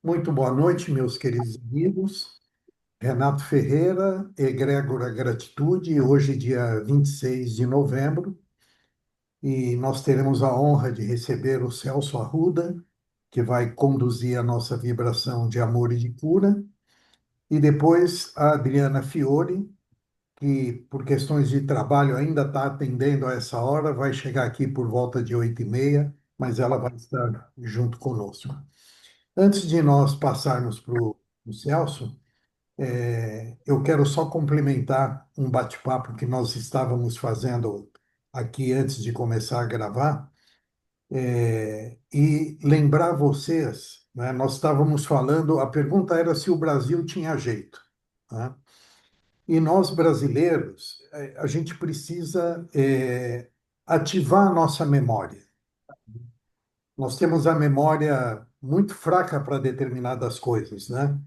Muito boa noite, meus queridos amigos. Renato Ferreira, Egrégora Gratitude, hoje, dia 26 de novembro, e nós teremos a honra de receber o Celso Arruda, que vai conduzir a nossa vibração de amor e de cura, e depois a Adriana Fiore, que, por questões de trabalho, ainda está atendendo a essa hora, vai chegar aqui por volta de 8h30, mas ela vai estar junto conosco. Antes de nós passarmos para o Celso, eu quero só complementar um bate-papo que nós estávamos fazendo aqui antes de começar a gravar, e lembrar vocês, né, nós estávamos falando, a pergunta era se o Brasil tinha jeito, né? E nós brasileiros, a gente precisa ativar a nossa memória. Nós temos a memória muito fraca para determinadas coisas, né?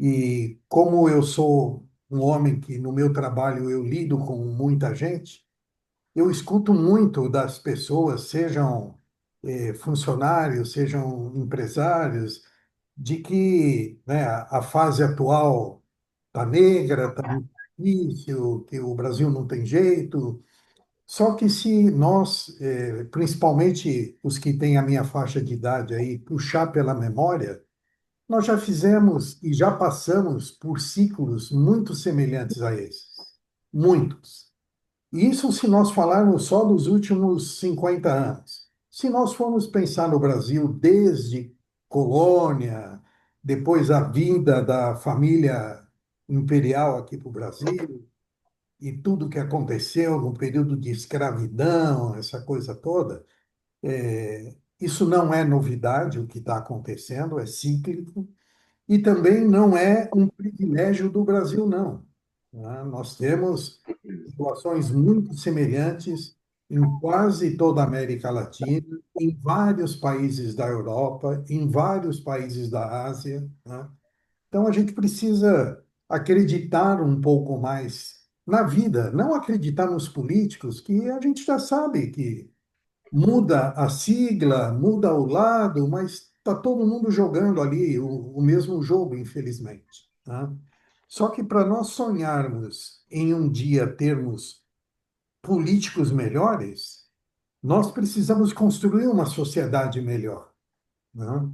E como eu sou um homem que no meu trabalho eu lido com muita gente, eu escuto muito das pessoas, sejam funcionários, sejam empresários, de que, né, a fase atual está negra, está muito difícil, que o Brasil não tem jeito. Só que se nós, principalmente os que têm a minha faixa de idade aí, puxar pela memória, nós já fizemos e já passamos por ciclos muito semelhantes a esses. Muitos. E isso se nós falarmos só dos últimos 50 anos. Se nós formos pensar no Brasil desde colônia, depois a vinda da família imperial aqui para o Brasil, e tudo que aconteceu no período de escravidão, essa coisa toda, isso não é novidade o que está acontecendo, é cíclico. E também não é um privilégio do Brasil, não, né? Nós temos situações muito semelhantes em quase toda a América Latina, em vários países da Europa, em vários países da Ásia, né? Então, a gente precisa acreditar um pouco mais na vida, não acreditar nos políticos, que a gente já sabe que muda a sigla, muda o lado, mas está todo mundo jogando ali o mesmo jogo, infelizmente, tá? Só que para nós sonharmos em um dia termos políticos melhores, nós precisamos construir uma sociedade melhor, né?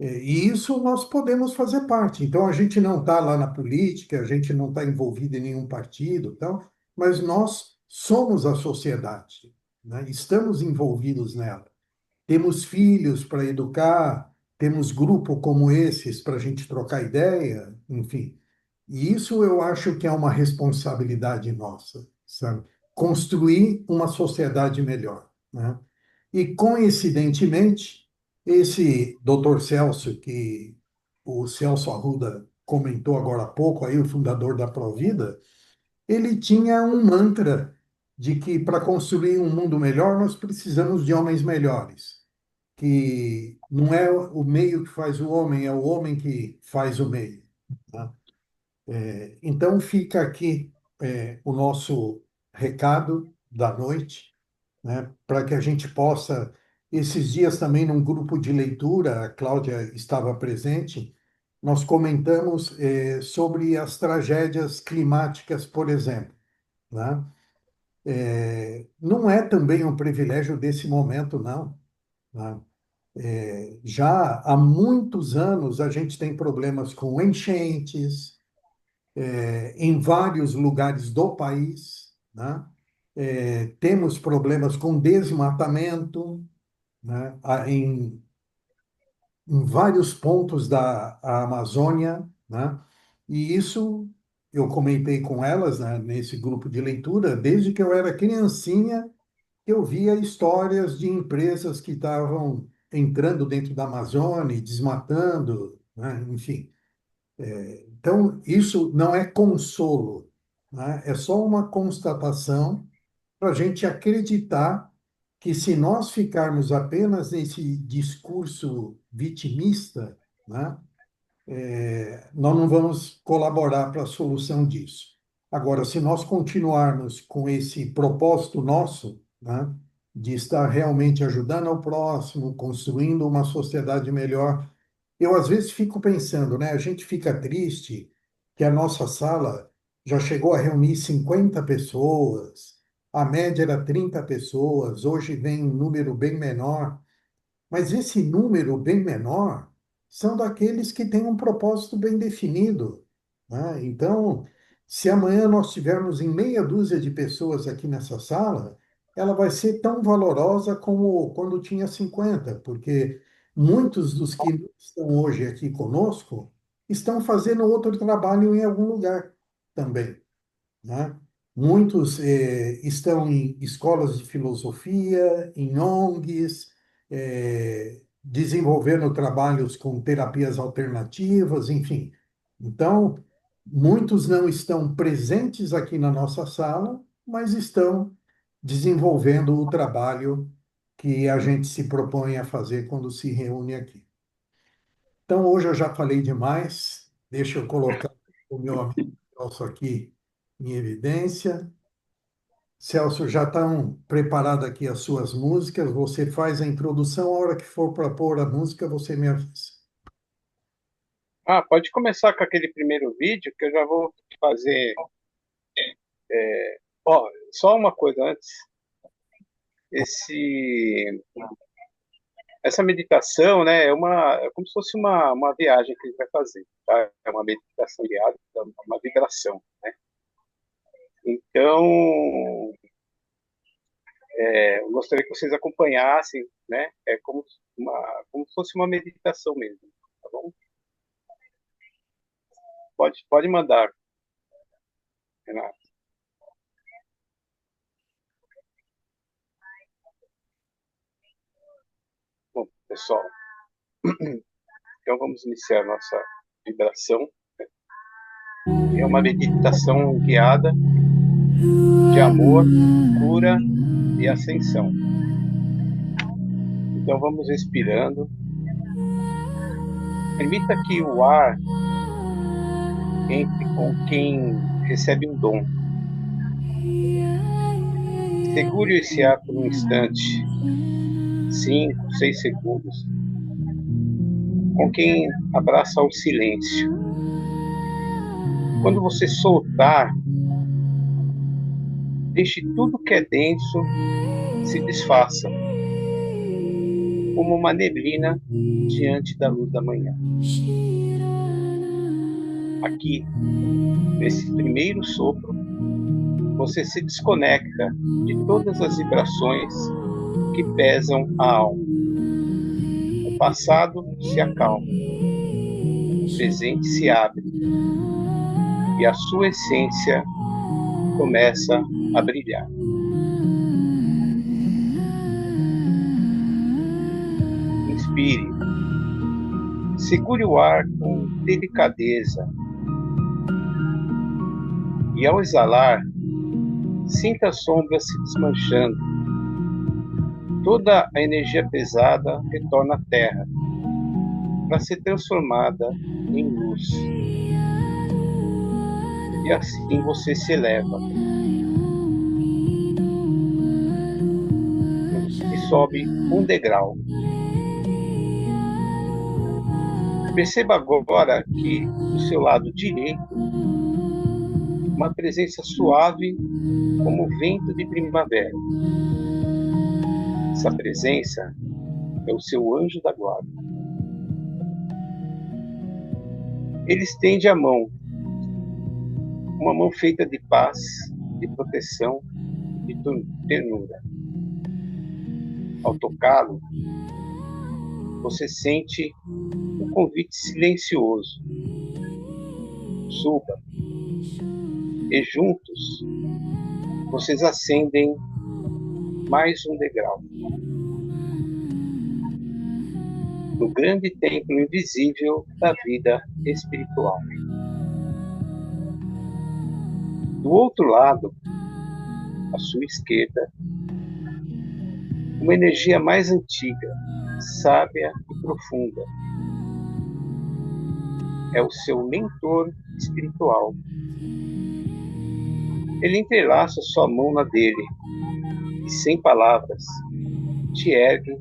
E isso nós podemos fazer parte. Então, a gente não está lá na política, a gente não está envolvido em nenhum partido, então, mas nós somos a sociedade, né? Estamos envolvidos nela. Temos filhos para educar, temos grupo como esses para a gente trocar ideia, enfim. E isso eu acho que é uma responsabilidade nossa, sabe? Construir uma sociedade melhor, né? E, coincidentemente, esse doutor Celso, que o Celso Arruda comentou agora há pouco, aí, o fundador da Provida, ele tinha um mantra de que para construir um mundo melhor nós precisamos de homens melhores, que não é o meio que faz o homem, é o homem que faz o meio, tá? Então fica aqui o nosso recado da noite, né, para que a gente possa, esses dias também num grupo de leitura, a Cláudia estava presente, nós comentamos sobre as tragédias climáticas, por exemplo, né? Não é também um privilégio desse momento, não, né? Já há muitos anos a gente tem problemas com enchentes, em vários lugares do país, né? Temos problemas com desmatamento, né? Em vários pontos da Amazônia, né? E isso eu comentei com elas, né, nesse grupo de leitura, desde que eu era criancinha, eu via histórias de empresas que estavam entrando dentro da Amazônia, e desmatando, né? Enfim. Então, isso não é consolo, né? É só uma constatação para a gente acreditar que se nós ficarmos apenas nesse discurso vitimista, né, nós não vamos colaborar para a solução disso. Agora, se nós continuarmos com esse propósito nosso, né, de estar realmente ajudando ao próximo, construindo uma sociedade melhor, Eu às vezes fico pensando, né? A gente fica triste que a nossa sala já chegou a reunir 50 pessoas, a média era 30 pessoas, hoje vem um número bem menor. Mas esse número bem menor são daqueles que têm um propósito bem definido, né? Então, se amanhã nós tivermos em meia dúzia de pessoas aqui nessa sala, ela vai ser tão valorosa como quando tinha 50, porque muitos dos que não estão hoje aqui conosco estão fazendo outro trabalho em algum lugar também, né? Muitos estão em escolas de filosofia, em ONGs, desenvolvendo trabalhos com terapias alternativas, enfim. Então, muitos não estão presentes aqui na nossa sala, mas estão desenvolvendo o trabalho que a gente se propõe a fazer quando se reúne aqui. Então, hoje eu já falei demais, deixa eu colocar o meu amigo Celso aqui em evidência. Celso, já estão preparadas aqui as suas músicas. Você faz a introdução, a hora que for para pôr a música, você me avisa. Ah, pode começar com aquele primeiro vídeo que eu já vou fazer. Ó, só uma coisa antes. Esse, essa meditação, né, é como se fosse uma viagem que a gente vai fazer, tá? É uma meditação guiada, uma vibração, né? Então, eu gostaria que vocês acompanhassem, né? É como se fosse uma meditação mesmo, tá bom? Pode mandar, Renato. Bom, pessoal, então vamos iniciar nossa vibração. É uma meditação guiada de amor, cura e ascensão. Então vamos respirando. Permita que o ar entre com quem recebe um dom. Segure esse ar por um instante, 5, 6 segundos, com quem abraça o silêncio. Quando você soltar, deixe tudo que é denso se desfaça, como uma neblina diante da luz da manhã. Aqui, nesse primeiro sopro, você se desconecta de todas as vibrações que pesam a alma. O passado se acalma, o presente se abre e a sua essência começa a brilhar. Inspire, segure o ar com delicadeza e, ao exalar, sinta as sombras se desmanchando. Toda a energia pesada retorna à Terra para ser transformada em luz. E assim você se eleva e sobe um degrau. Perceba agora que do seu lado direito, uma presença suave como o vento de primavera. Essa presença é o seu anjo da guarda. Ele estende a mão, uma mão feita de paz, de proteção, de ternura. Ao tocá-lo, você sente um convite silencioso. Suba, e juntos vocês ascendem mais um degrau no grande templo invisível da vida espiritual. Do outro lado, à sua esquerda, uma energia mais antiga, sábia e profunda. É o seu mentor espiritual. Ele entrelaça sua mão na dele e, sem palavras, te ergue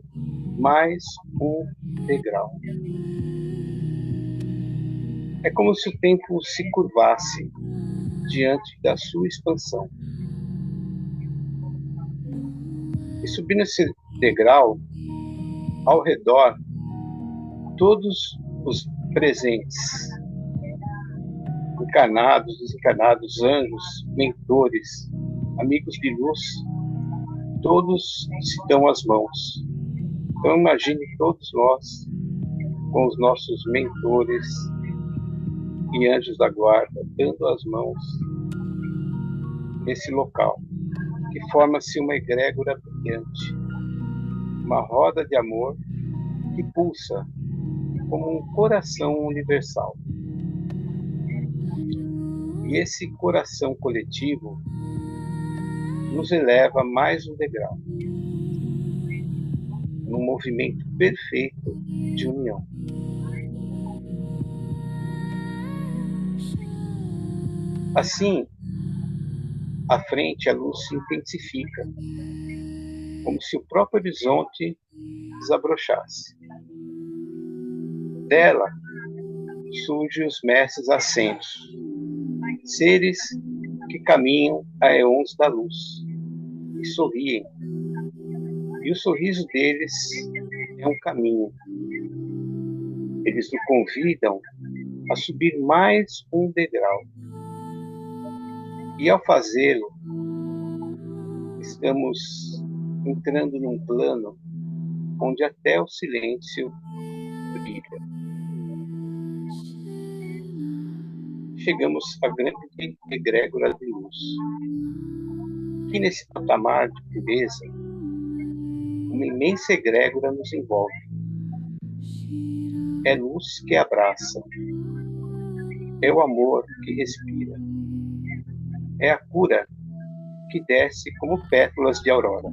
mais um degrau. É como se o tempo se curvasse diante da sua expansão. E subindo esse degrau, ao redor, todos os presentes, encarnados, desencarnados, anjos, mentores, amigos de luz, todos se dão as mãos. Então imagine todos nós com os nossos mentores e anjos da guarda dando as mãos nesse local, que forma-se uma egrégora brilhante, uma roda de amor que pulsa como um coração universal. E esse coração coletivo nos eleva mais um degrau, num movimento perfeito de união. Assim, à frente a luz se intensifica, como se o próprio horizonte desabrochasse. Dela surgem os mestres ascensos, seres que caminham a éons da luz e sorriem. E o sorriso deles é um caminho. Eles nos convidam a subir mais um degrau. E ao fazê-lo, estamos entrando num plano onde até o silêncio brilha. Chegamos à grande egrégora de luz, que nesse patamar de pureza, uma imensa egrégora nos envolve. É luz que abraça, é o amor que respira, é a cura que desce como pétalas de aurora.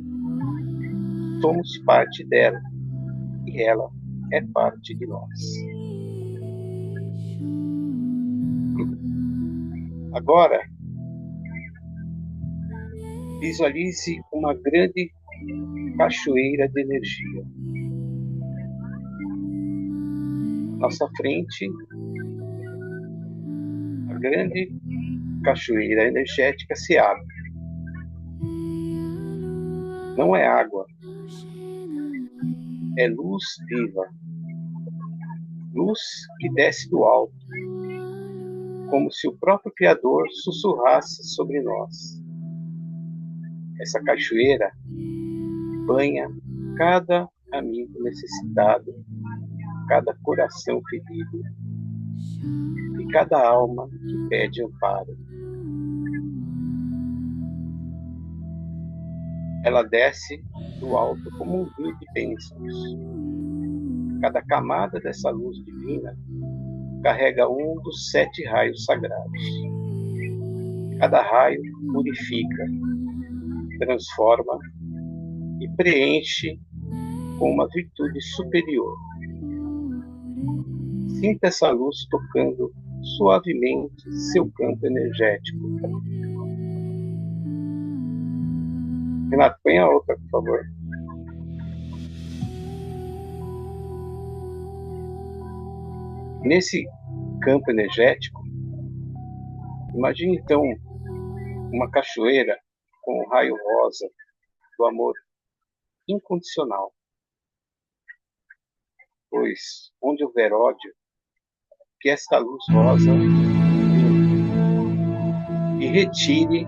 Somos parte dela e ela é parte de nós. Agora, visualize uma grande cachoeira de energia. Nossa frente, a grande cachoeira energética se abre. Não é água, é luz viva. Luz que desce do alto, como se o próprio Criador sussurrasse sobre nós. Essa cachoeira banha cada amigo necessitado, cada coração ferido e cada alma que pede amparo. Ela desce do alto como um rio de bênçãos. Cada camada dessa luz divina carrega um dos 7 raios sagrados. Cada raio purifica, transforma e preenche com uma virtude superior. Sinta essa luz tocando suavemente seu campo energético. Renato, põe a outra, por favor. Nesse campo energético, imagine então uma cachoeira com um raio rosa do amor incondicional. Pois onde houver ódio, que esta luz rosa e retire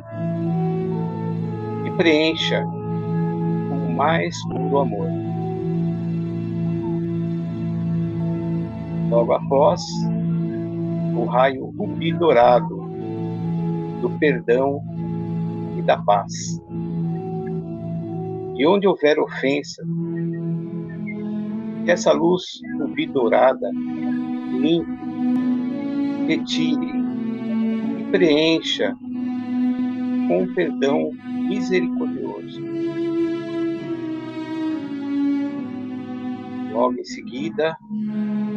e preencha com mais puro amor. Logo após, o raio rubi dourado do perdão e da paz. E onde houver ofensa, que essa luz rubi dourada limpe, retire e preencha com um perdão misericordioso. Logo em seguida,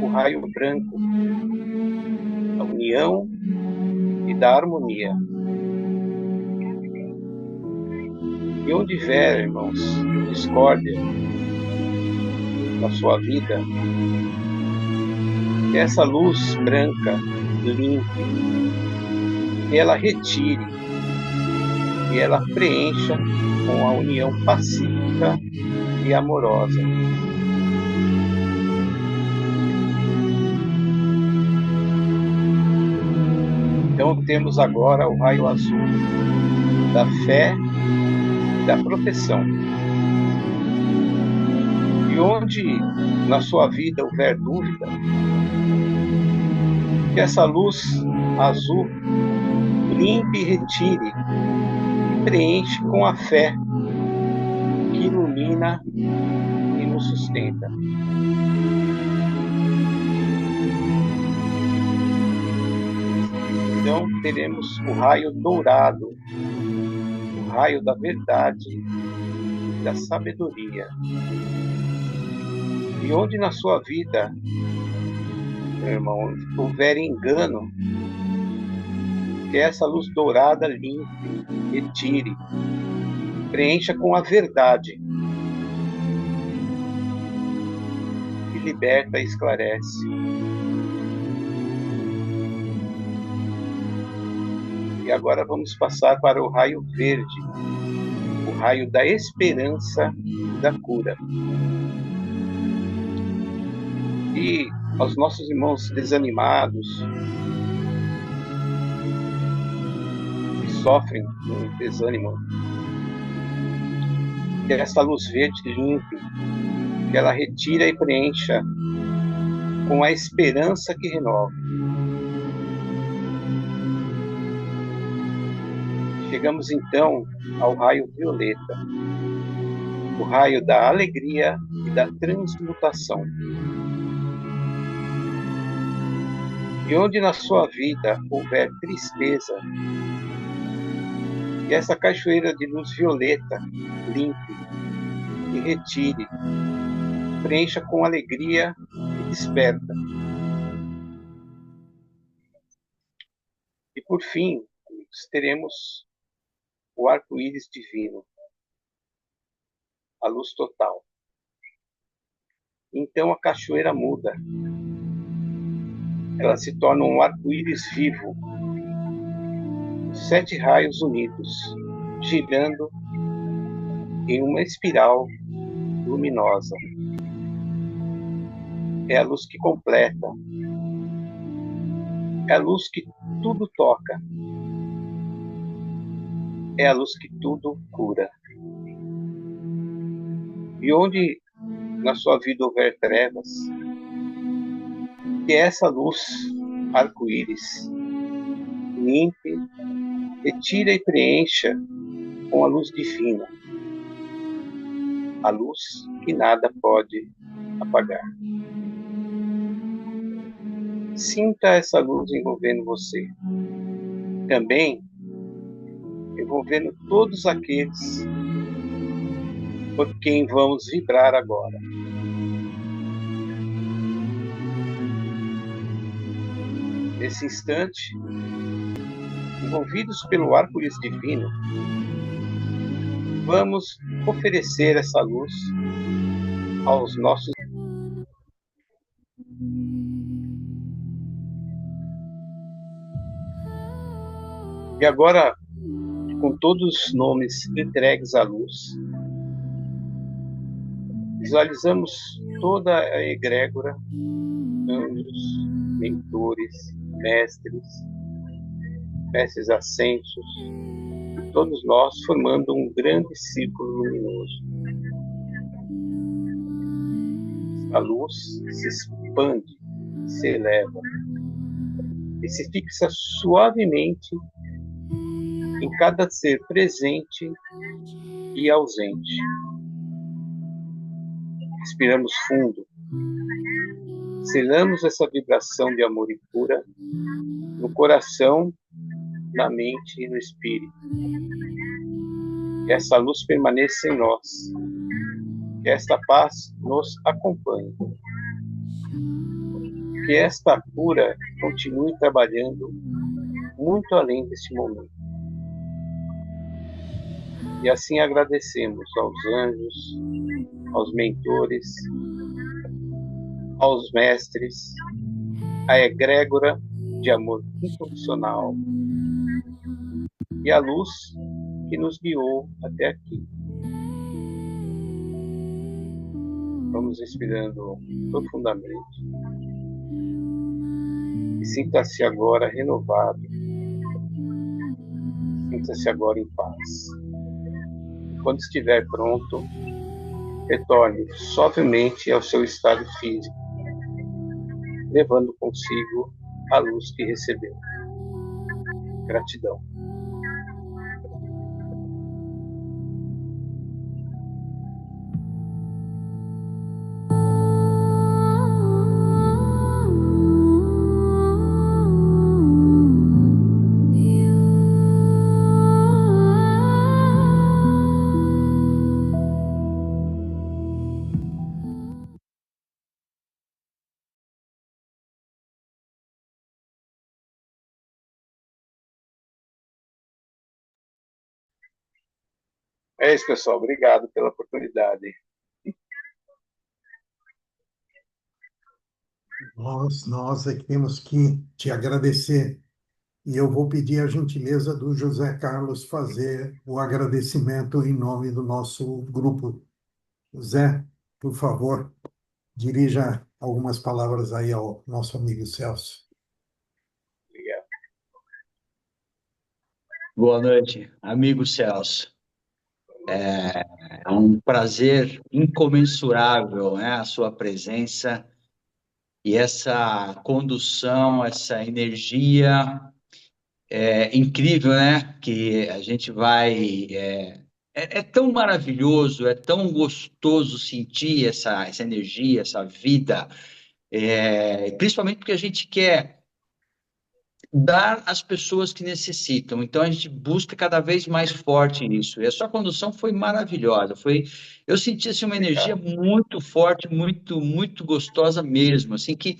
o raio branco, da união e da harmonia. E onde vier, irmãos, discórdia na sua vida, que essa luz branca limpe, que ela retire e ela preencha com a união pacífica e amorosa. Então temos agora o raio azul da fé e da proteção. E onde na sua vida houver dúvida, que essa luz azul limpe e retire e preenche com a fé que ilumina e nos sustenta. Então teremos o raio dourado, o raio da verdade e da sabedoria. E onde na sua vida, meu irmão, houver engano, que essa luz dourada limpe, retire, preencha com a verdade, que liberta e esclarece. E agora vamos passar para o raio verde, o raio da esperança e da cura. E aos nossos irmãos desanimados, que sofrem com desânimo, que essa luz verde limpe, que ela retira e preencha com a esperança que renova. Chegamos então ao raio violeta, o raio da alegria e da transmutação. E onde na sua vida houver tristeza, que essa cachoeira de luz violeta limpe e retire, preencha com alegria e desperta. E por fim, teremos o arco-íris divino, a luz total. Então a cachoeira muda. Ela se torna um arco-íris vivo, 7 raios unidos, girando em uma espiral luminosa. É a luz que completa, é a luz que tudo toca, é a luz que tudo cura. E onde na sua vida houver trevas, que essa luz arco-íris limpe, retira e preencha com a luz divina, a luz que nada pode apagar. Sinta essa luz envolvendo você, também envolvendo todos aqueles por quem vamos vibrar agora. Nesse instante, envolvidos pelo arco-íris divino, vamos oferecer essa luz aos nossos. E agora, com todos os nomes entregues à luz, visualizamos toda a egrégora, anjos, mentores, mestres ascensos, todos nós formando um grande círculo luminoso. A luz se expande, se eleva e se fixa suavemente em cada ser presente e ausente. Respiramos fundo, selamos essa vibração de amor e cura no coração, na mente e no espírito. Que essa luz permaneça em nós, que esta paz nos acompanhe, que esta cura continue trabalhando muito além deste momento. E assim agradecemos aos anjos, aos mentores, aos mestres, à egrégora de amor incondicional e a luz que nos guiou até aqui. Vamos respirando profundamente e sinta-se agora renovado, sinta-se agora em paz. Quando estiver pronto, retorne suavemente ao seu estado físico, levando consigo a luz que recebeu. Gratidão. É isso, pessoal. Obrigado pela oportunidade. Nós é que temos que te agradecer. E eu vou pedir a gentileza do José Carlos fazer o agradecimento em nome do nosso grupo. Zé, por favor, dirija algumas palavras aí ao nosso amigo Celso. Obrigado. Boa noite, amigo Celso. É um prazer incomensurável, né, a sua presença e essa condução, essa energia incrível, né, que a gente vai. É tão maravilhoso, é tão gostoso sentir essa energia, essa vida, principalmente porque a gente quer dar às pessoas que necessitam. Então a gente busca cada vez mais forte nisso. E a sua condução foi maravilhosa. Eu senti assim, uma energia Obrigado. muito forte, muito gostosa mesmo. Assim que,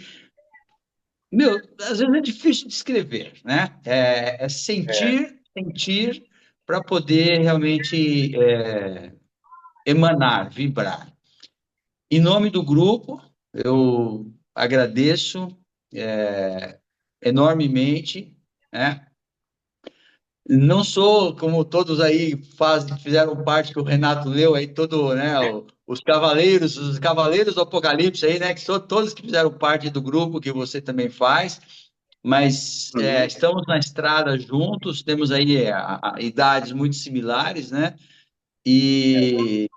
meu, às vezes é difícil de descrever, né? É É, sentir para poder realmente emanar, vibrar. Em nome do grupo, eu agradeço enormemente, né? Não sou como todos aí fizeram parte que o Renato leu aí todo, né, os cavaleiros do Apocalipse aí, né, que são todos que fizeram parte do grupo que você também faz, mas uhum, estamos na estrada juntos, temos aí idades muito similares, né, e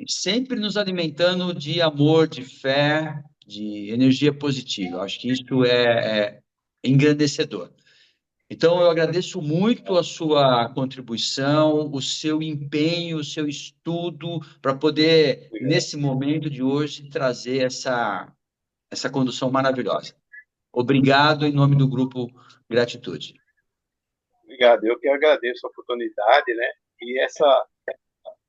sempre nos alimentando de amor, de fé, de energia positiva. Eu acho que isso é engrandecedor. Então, eu agradeço muito a sua contribuição, o seu empenho, o seu estudo, para poder, obrigado. nesse momento de hoje, trazer essa condução maravilhosa. Obrigado em nome do grupo Gratitude. Obrigado. Eu que agradeço a oportunidade, né? E essa,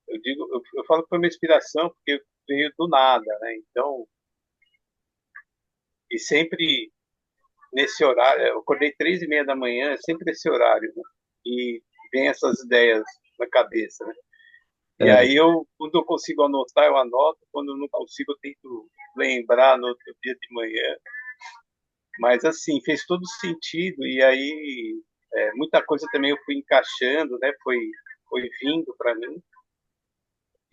eu digo, eu falo que foi uma inspiração porque veio do nada, né? Então, e sempre nesse horário, eu acordei 3:30 da manhã, sempre nesse horário, né? E vem essas ideias na cabeça, né? E É, aí quando eu consigo anotar, eu anoto, quando eu não consigo, eu tento lembrar no outro dia de manhã. Mas assim, fez todo sentido, e aí muita coisa também eu fui encaixando, né? Foi vindo para mim.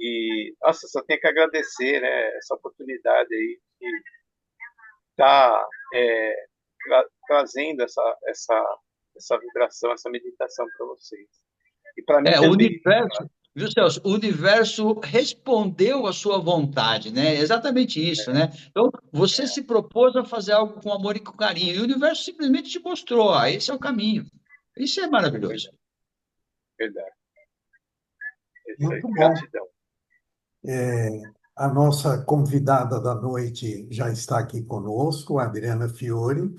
E, nossa, só tenho que agradecer, né? Essa oportunidade aí de estar trazendo essa vibração, essa meditação para vocês. E para mim o também, universo, viu, Celso? O universo respondeu à sua vontade, né? Exatamente isso, né? Então, você se propôs a fazer algo com amor e com carinho, e o universo simplesmente te mostrou, esse é o caminho. Isso é maravilhoso. verdade, verdade. É isso aí, Muito bom. gratidão. A nossa convidada da noite já está aqui conosco, a Adriana Fiore,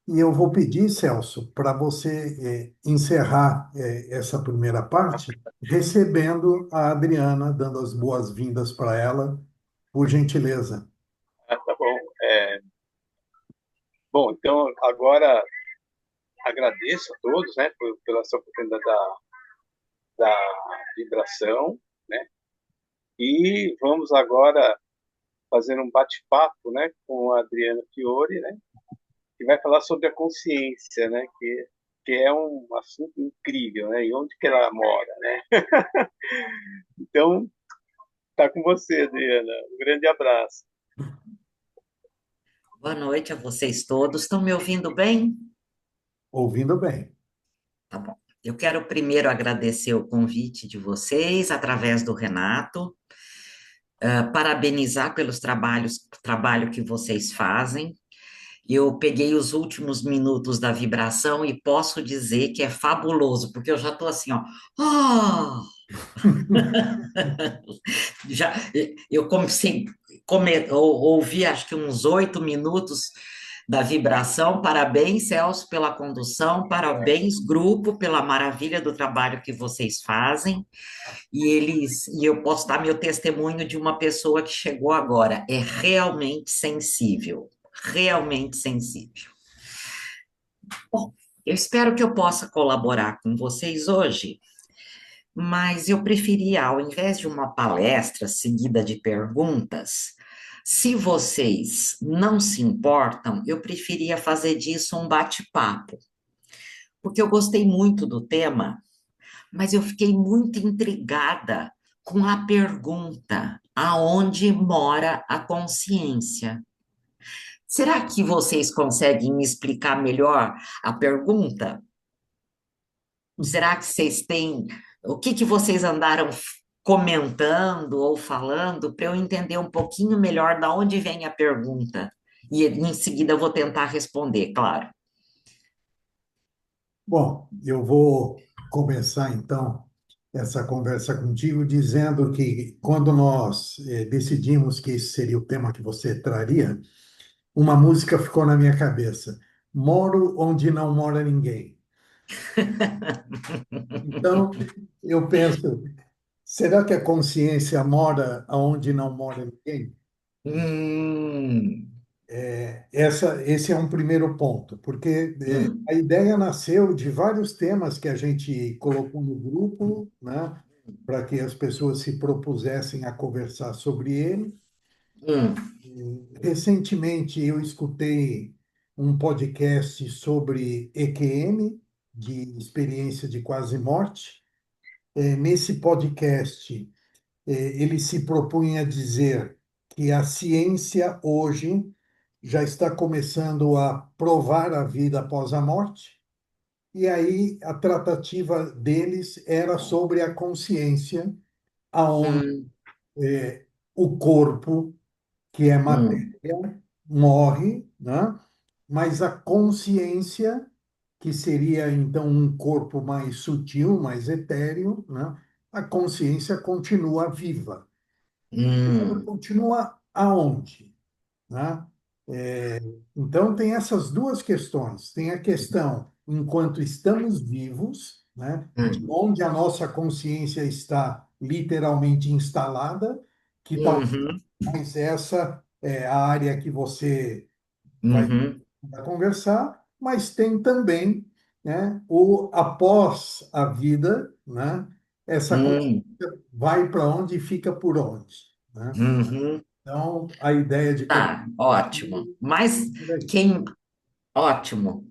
e eu vou pedir, Celso, para você encerrar essa primeira parte, recebendo a Adriana, dando as boas-vindas para ela, por gentileza. Ah, tá bom. Bom, então agora agradeço a todos, né, pela essa oportunidade da vibração, né? E vamos agora fazer um bate-papo, né, com a Adriana Fiore, né, que vai falar sobre a consciência, né? Que é um assunto incrível, né? E onde que ela mora, né? Então, tá com você, Adriana. Um grande abraço. Boa noite a vocês todos. Estão me ouvindo bem? Ouvindo bem. Tá bom. Eu quero primeiro agradecer o convite de vocês, através do Renato, parabenizar pelos trabalho que vocês fazem. Eu peguei os últimos minutos da vibração e posso dizer que é fabuloso, porque eu já estou assim, ó. Ah! Já, eu comecei, ouvi acho que uns 8 minutos da vibração. Parabéns, Celso, pela condução, parabéns, grupo, pela maravilha do trabalho que vocês fazem. E eu posso dar meu testemunho de uma pessoa que chegou agora. É realmente sensível, realmente sensível. Bom, eu espero que eu possa colaborar com vocês hoje, mas eu preferia, ao invés de uma palestra seguida de perguntas, se vocês não se importam, eu preferia fazer disso um bate-papo, porque eu gostei muito do tema, mas eu fiquei muito intrigada com a pergunta: aonde mora a consciência? Será que vocês conseguem me explicar melhor a pergunta? Será que vocês têm. O que que vocês andaram comentando ou falando para eu entender um pouquinho melhor da onde vem a pergunta? E em seguida eu vou tentar responder, claro. Bom, eu vou começar então essa conversa contigo dizendo que quando nós decidimos que esse seria o tema que você traria, uma música ficou na minha cabeça. Moro onde não mora ninguém. Então, eu penso, será que a consciência mora onde não mora ninguém? Hum, Esse é um primeiro ponto, porque hum, a ideia nasceu de vários temas que a gente colocou no grupo, né, para que as pessoas se propusessem a conversar sobre ele. hum, Recentemente, eu escutei um podcast sobre EQM, de experiência de quase morte. Nesse podcast, ele se propunha a dizer que a ciência hoje já está começando a provar a vida após a morte, e aí a tratativa deles era sobre a consciência, aonde hum, o corpo, que é hum, matéria, morre, né? Mas a consciência, que seria então um corpo mais sutil, mais etéreo, né? A consciência continua viva. Ela hum, continua aonde? Né? É, então, tem essas duas questões. Tem a questão, enquanto estamos vivos, né, de hum, onde a nossa consciência está literalmente instalada, que uhum, talvez essa é a área que você vai uhum, conversar, mas tem também, né, o após a vida, né, essa hum, consciência vai para onde e fica por onde, né? uhum. Então, a ideia de Tá, ótimo. Mas por aí. quem. Ótimo.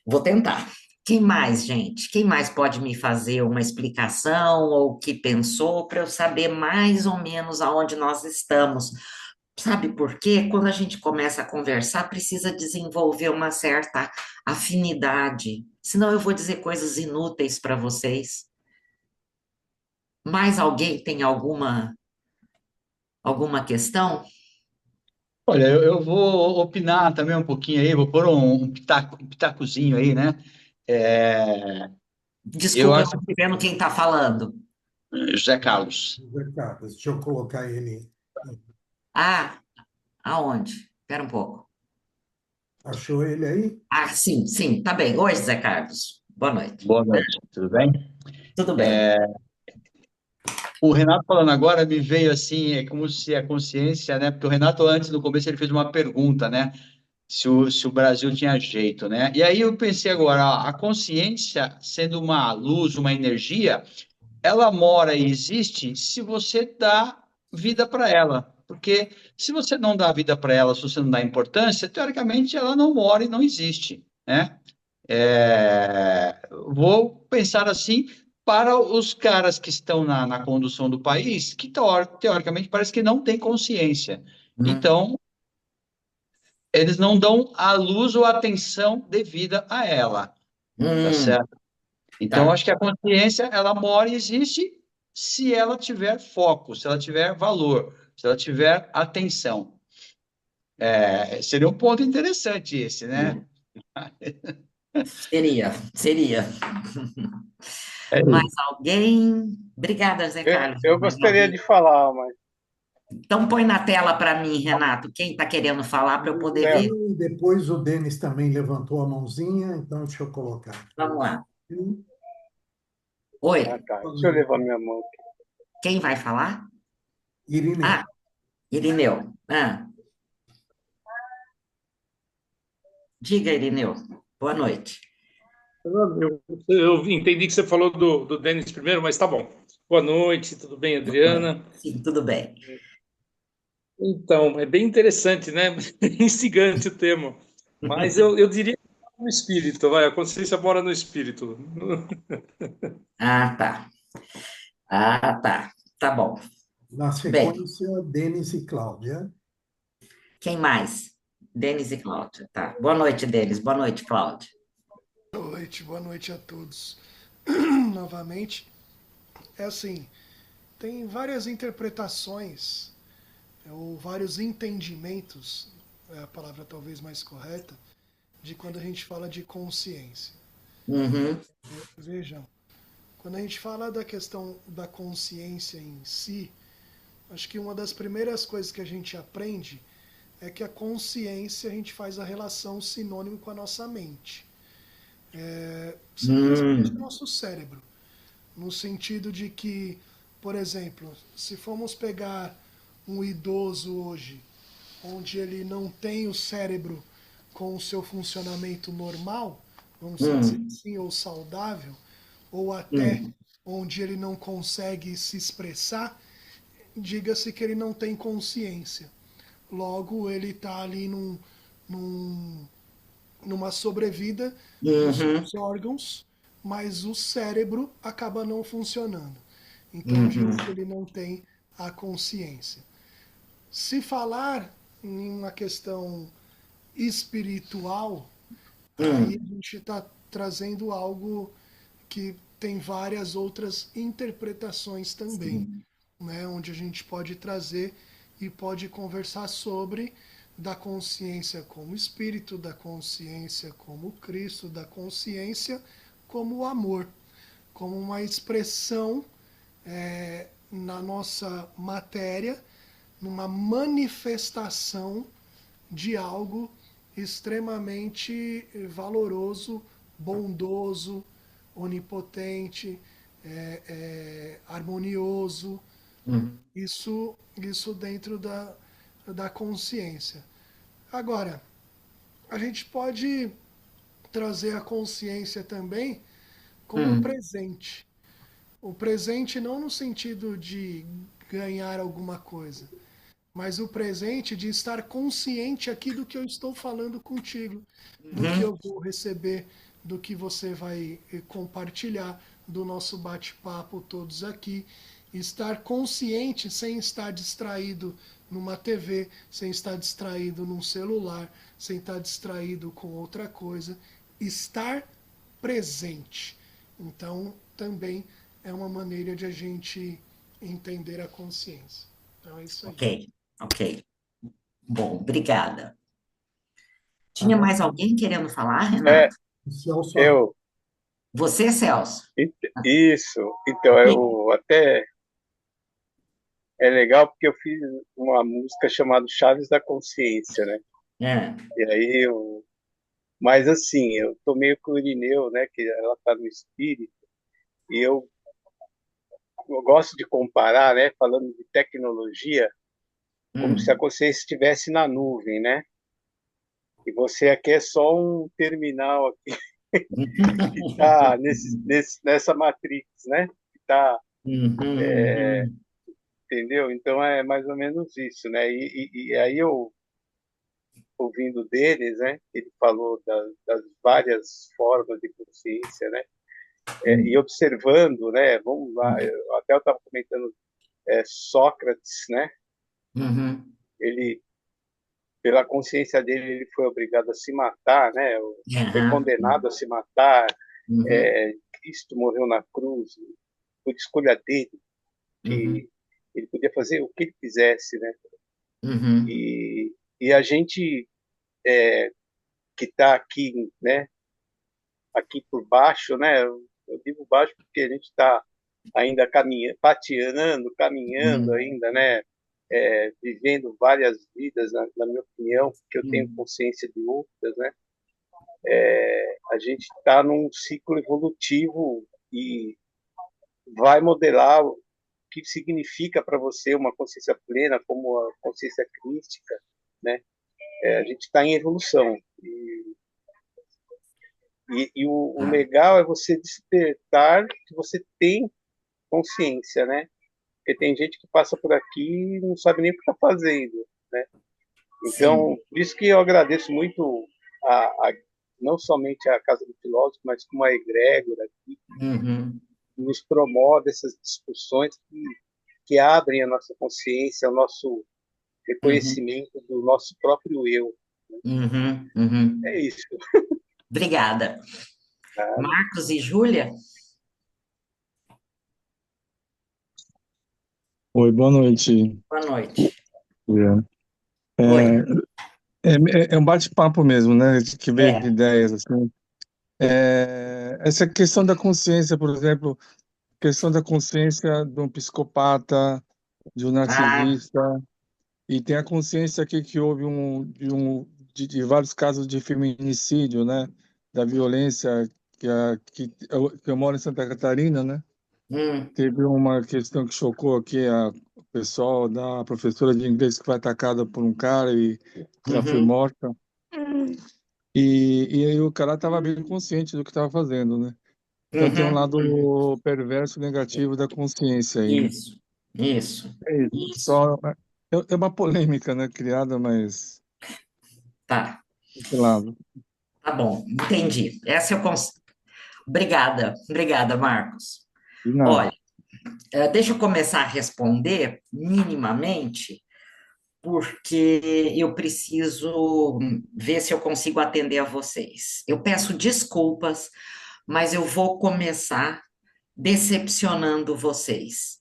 Vou tentar. Quem mais, gente? Quem mais pode me fazer uma explicação ou o que pensou para eu saber mais ou menos aonde nós estamos? Sabe por quê? Quando a gente começa a conversar, precisa desenvolver uma certa afinidade. Senão eu vou dizer coisas inúteis para vocês. Mais alguém tem alguma questão? Olha, eu vou opinar também um pouquinho aí, vou pôr um pitacozinho aí, né? É, eu Desculpa, eu acho não estou vendo quem está falando. José Carlos. Ricardo, deixa eu colocar ele. Ah, aonde? Espera um pouco. Achou ele aí? Ah, sim, sim, tá bem. Oi, Zé Carlos. Boa noite. Boa noite, tudo bem? Tudo bem. O Renato falando agora me veio assim, é como se a consciência, né? Porque o Renato antes, no começo, ele fez uma pergunta, né? Se o Brasil tinha jeito, né? E aí eu pensei agora, a consciência, sendo uma luz, uma energia, ela mora e existe se você dá vida para ela. porque se você não dá vida para ela, se você não dá importância, teoricamente ela não mora e não existe, né? Vou pensar assim para os caras que estão na condução do país, que teoricamente parece que não têm consciência. Hum, Então, eles não dão a luz ou a atenção devida a ela, tá hum, certo? Então, eu tá. acho que a consciência, ela mora e existe se ela tiver foco, se ela tiver valor, se ela tiver atenção. Seria um ponto interessante esse, né? Seria. É Mais isso. alguém? Obrigada, Zé Carlos, Eu mais uma gostaria de vez. falar, mas Então, põe na tela para mim, Renato, quem está querendo falar para eu poder é, ver. E depois o Denis também levantou a mãozinha, então deixa eu colocar. Vamos lá. Hum, Oi, tá. Deixa eu levar minha mão. quem vai falar? Irineu. Ah, Irineu. Ah, diga, Irineu. Boa noite. Eu entendi que você falou do Denis primeiro, mas tá bom. Boa noite, tudo bem, Tudo bem? Adriana? Sim, tudo bem. Então, é bem interessante, né? Instigante o tema. Mas eu diria que no espírito, vai, a consciência mora no espírito. Ah, tá. Ah, tá. Tá bom. Na Bem, sequência, Denis e Cláudia. quem mais? Denis e Cláudia. Tá. Boa noite, Denis. Boa noite, Cláudia. Boa noite a todos. Novamente, é assim, tem várias interpretações ou vários entendimentos, é a palavra talvez mais correta, de quando a gente fala de consciência. Uhum. Vejam, quando a gente fala da questão da consciência em si, acho que uma das primeiras coisas que a gente aprende é que a consciência a gente faz a relação sinônimo com a nossa mente. Simplesmente o Hum, nosso cérebro. No sentido de que, por exemplo, se formos pegar um idoso hoje, onde ele não tem o cérebro com o seu funcionamento normal, vamos dizer hum, assim, ou saudável, ou até hum, onde ele não consegue se expressar, diga-se que ele não tem consciência. Logo, ele está ali num, numa sobrevida dos uhum, seus órgãos, mas o cérebro acaba não funcionando. Então uhum, diz que ele não tem a consciência. Se falar em uma questão espiritual, aí hum, a gente está trazendo algo que tem várias outras interpretações também, sim. né, onde a gente pode trazer e pode conversar sobre da consciência como espírito, da consciência como Cristo, da consciência como o amor, como uma expressão na nossa matéria, numa manifestação de algo extremamente valoroso, bondoso, onipotente, harmonioso, Uhum, isso dentro da consciência. Agora, a gente pode trazer a consciência também como hum, presente. O presente não no sentido de ganhar alguma coisa, mas o presente de estar consciente aqui do que eu estou falando contigo, do que uhum, eu vou receber, do que você vai compartilhar, do nosso bate-papo todos aqui. Estar consciente sem estar distraído numa TV, sem estar distraído num celular, sem estar distraído com outra coisa. Estar presente. Então, também é uma maneira de a gente entender a consciência. Então, é isso aí. ok, ok. Bom, obrigada. Tinha Agora, mais alguém querendo falar, É, Renato? o Celso Arruda. eu. Você, Celso? Isso. Então, Sim. eu até. É legal porque eu fiz uma música chamada Chaves da Consciência, né? É. E aí eu. Mas assim, eu tô meio com o Irineu, né? Que ela tá no espírito. E eu gosto de comparar, né? Falando de tecnologia, como se a Hum. consciência estivesse na nuvem, né? E você aqui é só um terminal aqui que está nessa Matrix, né? Que está Uhum, uhum. entendeu? Então é mais ou menos isso, né? E aí eu, ouvindo deles, né, ele falou das várias formas de consciência, né? E observando, né? Vamos lá, até eu estava comentando Sócrates, né? Uhum, Ele, pela consciência dele, ele foi obrigado a se matar, né? Foi aham, condenado a se matar. uhum, Cristo morreu na cruz por escolha dele, uhum, que ele podia fazer o que ele quisesse, né? uhum, E a gente que está aqui, né? Aqui por baixo, né? Eu digo baixo porque a gente está ainda caminhando, patinando, caminhando uhum, ainda, né? Vivendo várias vidas, na minha opinião, porque eu tenho uhum, consciência de outras, né? A gente está num ciclo evolutivo e vai modelar o que significa para você uma consciência plena, como a consciência crística, né? A gente está em evolução e o tá. legal é você despertar que você tem consciência, né? Porque tem gente que passa por aqui e não sabe nem o que está fazendo, né? Sim. Então, por isso que eu agradeço muito não somente a Casa do Filósofo, mas como a egrégora aqui, Uhum, que nos promove essas discussões que abrem a nossa consciência, o nosso uhum, reconhecimento do nosso próprio eu. uhum, uhum. É isso. Obrigada. Tá? Marcos e Júlia, Oi, boa noite, boa noite. Juliana. Oi. É um bate-papo mesmo, né? Que veio de É. ideias, assim. Essa questão da consciência, por exemplo, questão da consciência de um psicopata, de um Ah, narcisista, e tem a consciência aqui que houve de vários casos de feminicídio, né? Da violência que eu moro em Santa Catarina, né? hum, Teve uma questão que chocou aqui o pessoal da professora de inglês que foi atacada por um cara e ela foi uhum, morta. E aí o cara estava bem consciente do que estava fazendo, né? Então tem um uhum, uhum. lado perverso e negativo da consciência aí, né? Isso, isso, É isso. isso. Só é uma polêmica, né? Criada, mas Tá, esse lado. tá bom, entendi. Essa eu Obrigada, obrigada, Marcos. De nada. Olha, deixa eu começar a responder minimamente, porque eu preciso ver se eu consigo atender a vocês. Eu peço desculpas, mas eu vou começar decepcionando vocês.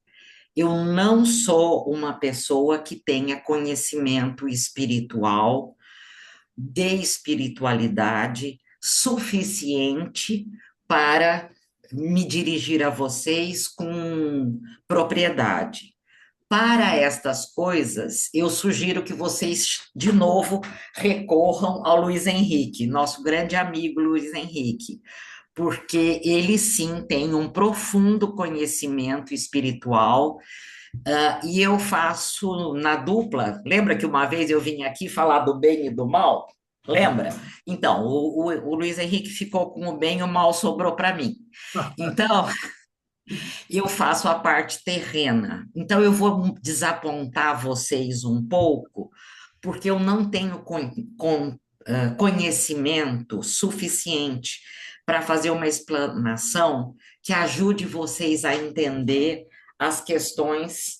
Eu não sou uma pessoa que tenha conhecimento espiritual, de espiritualidade suficiente para me dirigir a vocês com propriedade. Para estas coisas, eu sugiro que vocês, de novo, recorram ao Luiz Henrique, nosso grande amigo Luiz Henrique, porque ele sim tem um profundo conhecimento espiritual, e eu faço na dupla. Lembra que uma vez eu vim aqui falar do bem e do mal? Lembra? Então, o Luiz Henrique ficou com o bem e o mal sobrou para mim. Então, eu faço a parte terrena. Então, eu vou desapontar vocês um pouco, porque eu não tenho conhecimento suficiente para fazer uma explanação que ajude vocês a entender as questões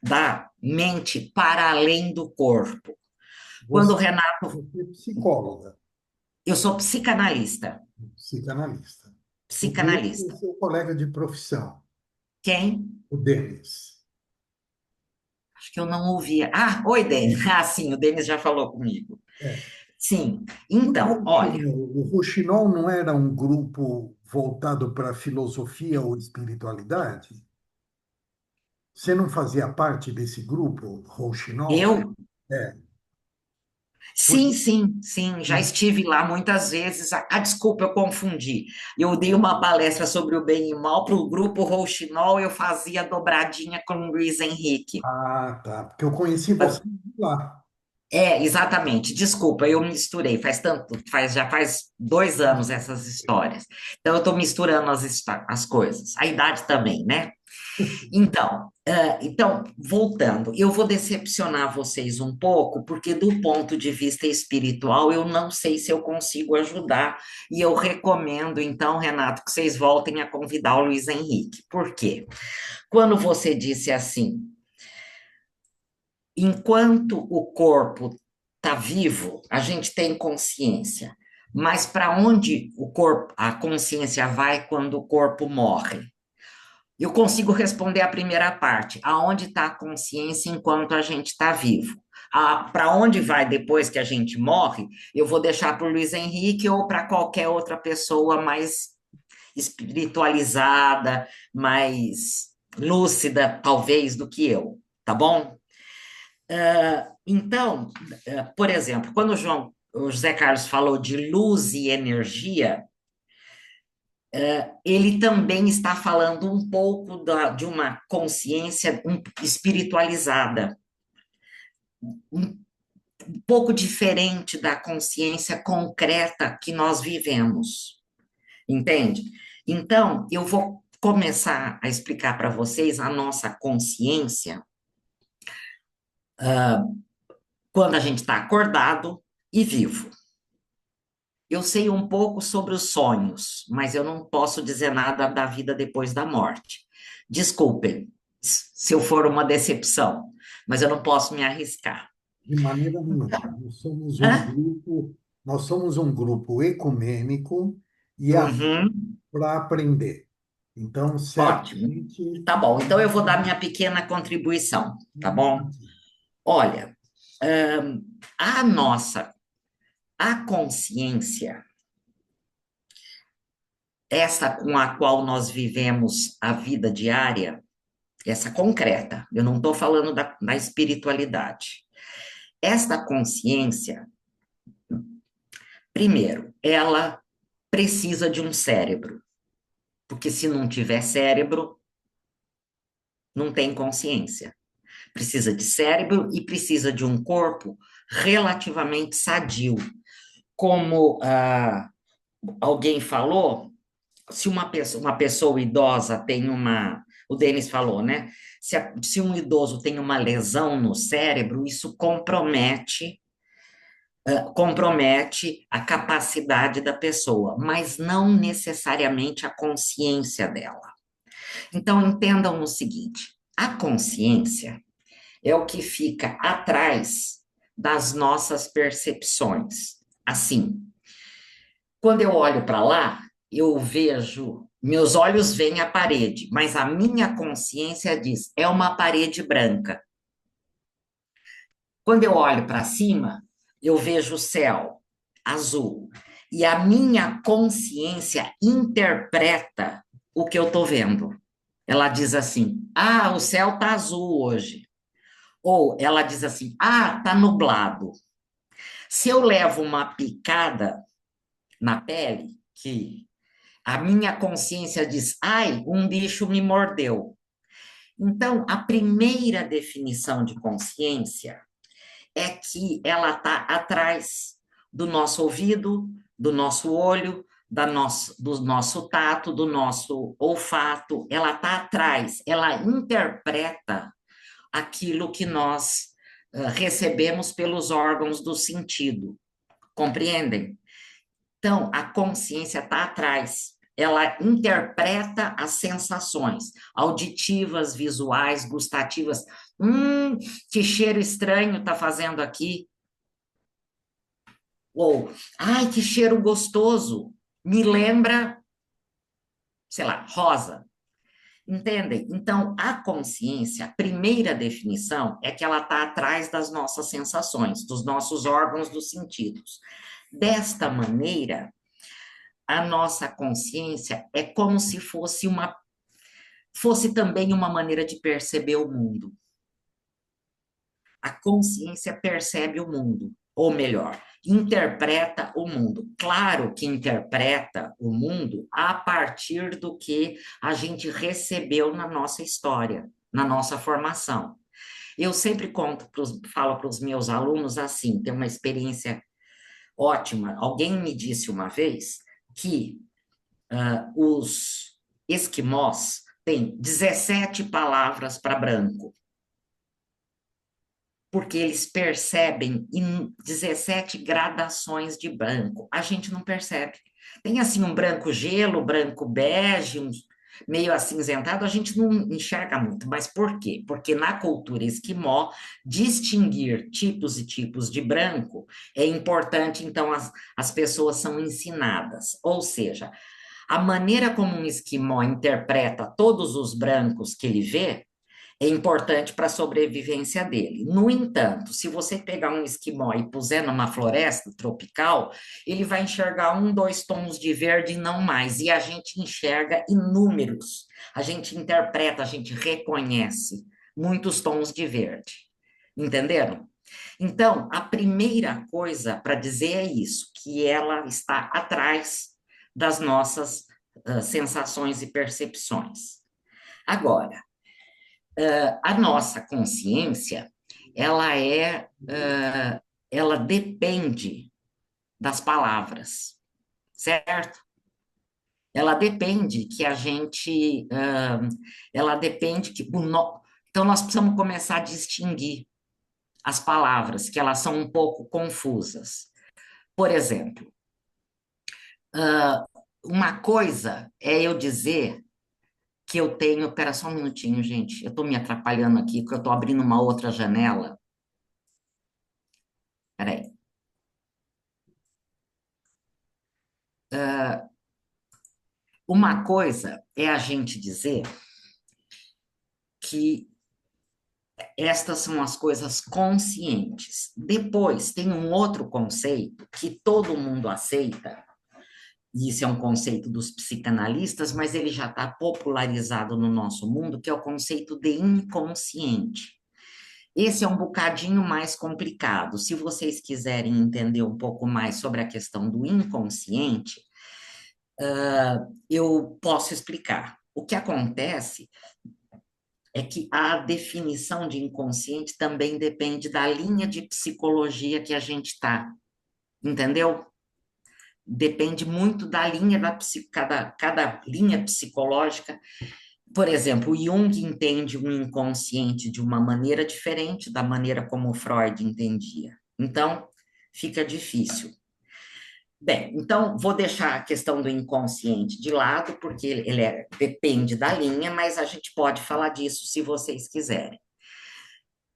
da mente para além do corpo. Quando o Você, Renato, você é psicóloga, eu sou psicanalista, psicanalista. O Denis é psicanalista. seu colega de profissão, Quem? o Denis. Acho que eu não ouvia. Ah, oi, Denis. Ah, sim, o Denis já falou comigo. É. Sim. E Então, olha, O Rouxinol não era um grupo voltado para filosofia ou espiritualidade? Você não fazia parte desse grupo, Rouxinol? eu É. sim, Porque, sim, sim, já estive lá muitas vezes. Desculpa, eu confundi. Eu dei uma palestra sobre o bem e o mal para o grupo Rouxinol, eu fazia dobradinha com o Luiz Henrique. tá. Porque eu conheci você lá. Exatamente. Desculpa, eu misturei. Já faz 2 anos essas histórias. Então eu estou misturando as coisas. A idade também, né? Então, voltando, eu vou decepcionar vocês um pouco, porque do ponto de vista espiritual, eu não sei se eu consigo ajudar, e eu recomendo, então, Renato, que vocês voltem a convidar o Luiz Henrique. Por quê? Quando você disse assim, enquanto o corpo está vivo, a gente tem consciência, mas para onde o corpo, a consciência vai quando o corpo morre? Eu consigo responder a primeira parte, aonde está a consciência enquanto a gente está vivo. Para onde vai depois que a gente morre, eu vou deixar para o Luiz Henrique ou para qualquer outra pessoa mais espiritualizada, mais lúcida, talvez, do que eu, tá bom? Então, por exemplo, quando o José Carlos falou de luz e energia, ele também está falando um pouco de uma consciência espiritualizada, um pouco diferente da consciência concreta que nós vivemos, entende? Então, eu vou começar a explicar para vocês a nossa consciência quando a gente está acordado e vivo. Eu sei um pouco sobre os sonhos, mas eu não posso dizer nada da vida depois da morte. Desculpem se eu for uma decepção, mas eu não posso me arriscar. De maneira nenhuma. Hã? Nós somos um grupo ecumênico e Uhum, para aprender. Então, ótimo. certamente. Tá bom, então eu vou dar minha pequena contribuição, tá bom? Olha, a nossa, a consciência, essa com a qual nós vivemos a vida diária, essa concreta, eu não estou falando da espiritualidade. Esta consciência, primeiro, ela precisa de um cérebro, porque se não tiver cérebro, não tem consciência. Precisa de cérebro e precisa de um corpo relativamente sadio. Como alguém falou, se uma pessoa idosa tem uma. O Denis falou, né? Se um idoso tem uma lesão no cérebro, isso compromete a capacidade da pessoa, mas não necessariamente a consciência dela. Então, entendam o seguinte: a consciência é o que fica atrás das nossas percepções. Assim, quando eu olho para lá, eu vejo, meus olhos veem a parede, mas a minha consciência diz, é uma parede branca. Quando eu olho para cima, eu vejo o céu azul. E a minha consciência interpreta o que eu estou vendo. Ela diz assim: ah, o céu está azul hoje. Ou ela diz assim: ah, está nublado. Se eu levo uma picada na pele, que a minha consciência diz: ai, um bicho me mordeu. Então, a primeira definição de consciência é que ela está atrás do nosso ouvido, do nosso olho, do nosso tato, do nosso olfato. Ela está atrás, ela interpreta aquilo que nós recebemos pelos órgãos do sentido. Compreendem? Então, a consciência está atrás. Ela interpreta as sensações auditivas, visuais, gustativas. Que cheiro estranho está fazendo aqui. Ou, ai, que cheiro gostoso. Me lembra, sei lá, rosa. Entendem? Então, a consciência, a primeira definição é que ela está atrás das nossas sensações, dos nossos órgãos dos sentidos. Desta maneira, a nossa consciência é como se fosse também uma maneira de perceber o mundo. A consciência percebe o mundo, ou melhor, interpreta o mundo. Claro que interpreta o mundo a partir do que a gente recebeu na nossa história, na nossa formação. Eu sempre falo para os meus alunos assim, tem uma experiência ótima. Alguém me disse uma vez que os esquimós têm 17 palavras para branco, porque eles percebem em 17 gradações de branco. A gente não percebe. Tem assim um branco gelo, branco bege, um meio acinzentado, a gente não enxerga muito. Mas por quê? Porque na cultura esquimó, distinguir tipos e tipos de branco é importante, então as pessoas são ensinadas. Ou seja, a maneira como um esquimó interpreta todos os brancos que ele vê é importante para a sobrevivência dele. No entanto, se você pegar um esquimó e puser numa floresta tropical, ele vai enxergar um, dois tons de verde e não mais. E a gente enxerga inúmeros. A gente interpreta, a gente reconhece muitos tons de verde. Entenderam? Então, a primeira coisa para dizer é isso, que ela está atrás das nossas sensações e percepções. Agora, a nossa consciência, ela depende das palavras, certo? Ela depende que a gente, ela depende que então nós precisamos começar a distinguir as palavras, que elas são um pouco confusas. Por exemplo, uma coisa é eu dizer que eu tenho. Espera só um minutinho, gente. Eu estou me atrapalhando aqui, porque eu estou abrindo uma outra janela. Espera aí. Uma coisa é a gente dizer que estas são as coisas conscientes. Depois, tem um outro conceito que todo mundo aceita, e isso é um conceito dos psicanalistas, mas ele já está popularizado no nosso mundo, que é o conceito de inconsciente. Esse é um bocadinho mais complicado. Se vocês quiserem entender um pouco mais sobre a questão do inconsciente, eu posso explicar. O que acontece é que a definição de inconsciente também depende da linha de psicologia que a gente está, entendeu? Depende muito da linha cada linha psicológica. Por exemplo, o Jung entende o inconsciente de uma maneira diferente da maneira como Freud entendia. Então, fica difícil. Bem, então vou deixar a questão do inconsciente de lado, porque ele depende da linha, mas a gente pode falar disso se vocês quiserem.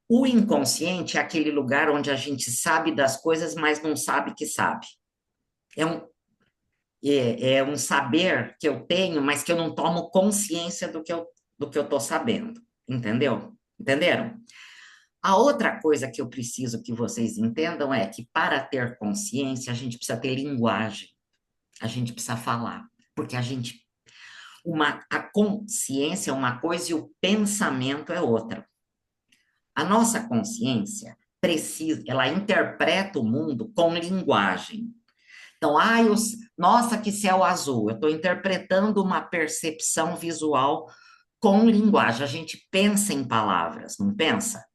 O inconsciente é aquele lugar onde a gente sabe das coisas, mas não sabe que sabe. É um saber que eu tenho, mas que eu não tomo consciência do que eu estou sabendo. Entendeu? Entenderam? A outra coisa que eu preciso que vocês entendam é que para ter consciência, a gente precisa ter linguagem. A gente precisa falar. Porque a consciência é uma coisa e o pensamento é outra. A nossa consciência ela interpreta o mundo com linguagem. Então, nossa, que céu azul. Eu estou interpretando uma percepção visual com linguagem. A gente pensa em palavras, não pensa?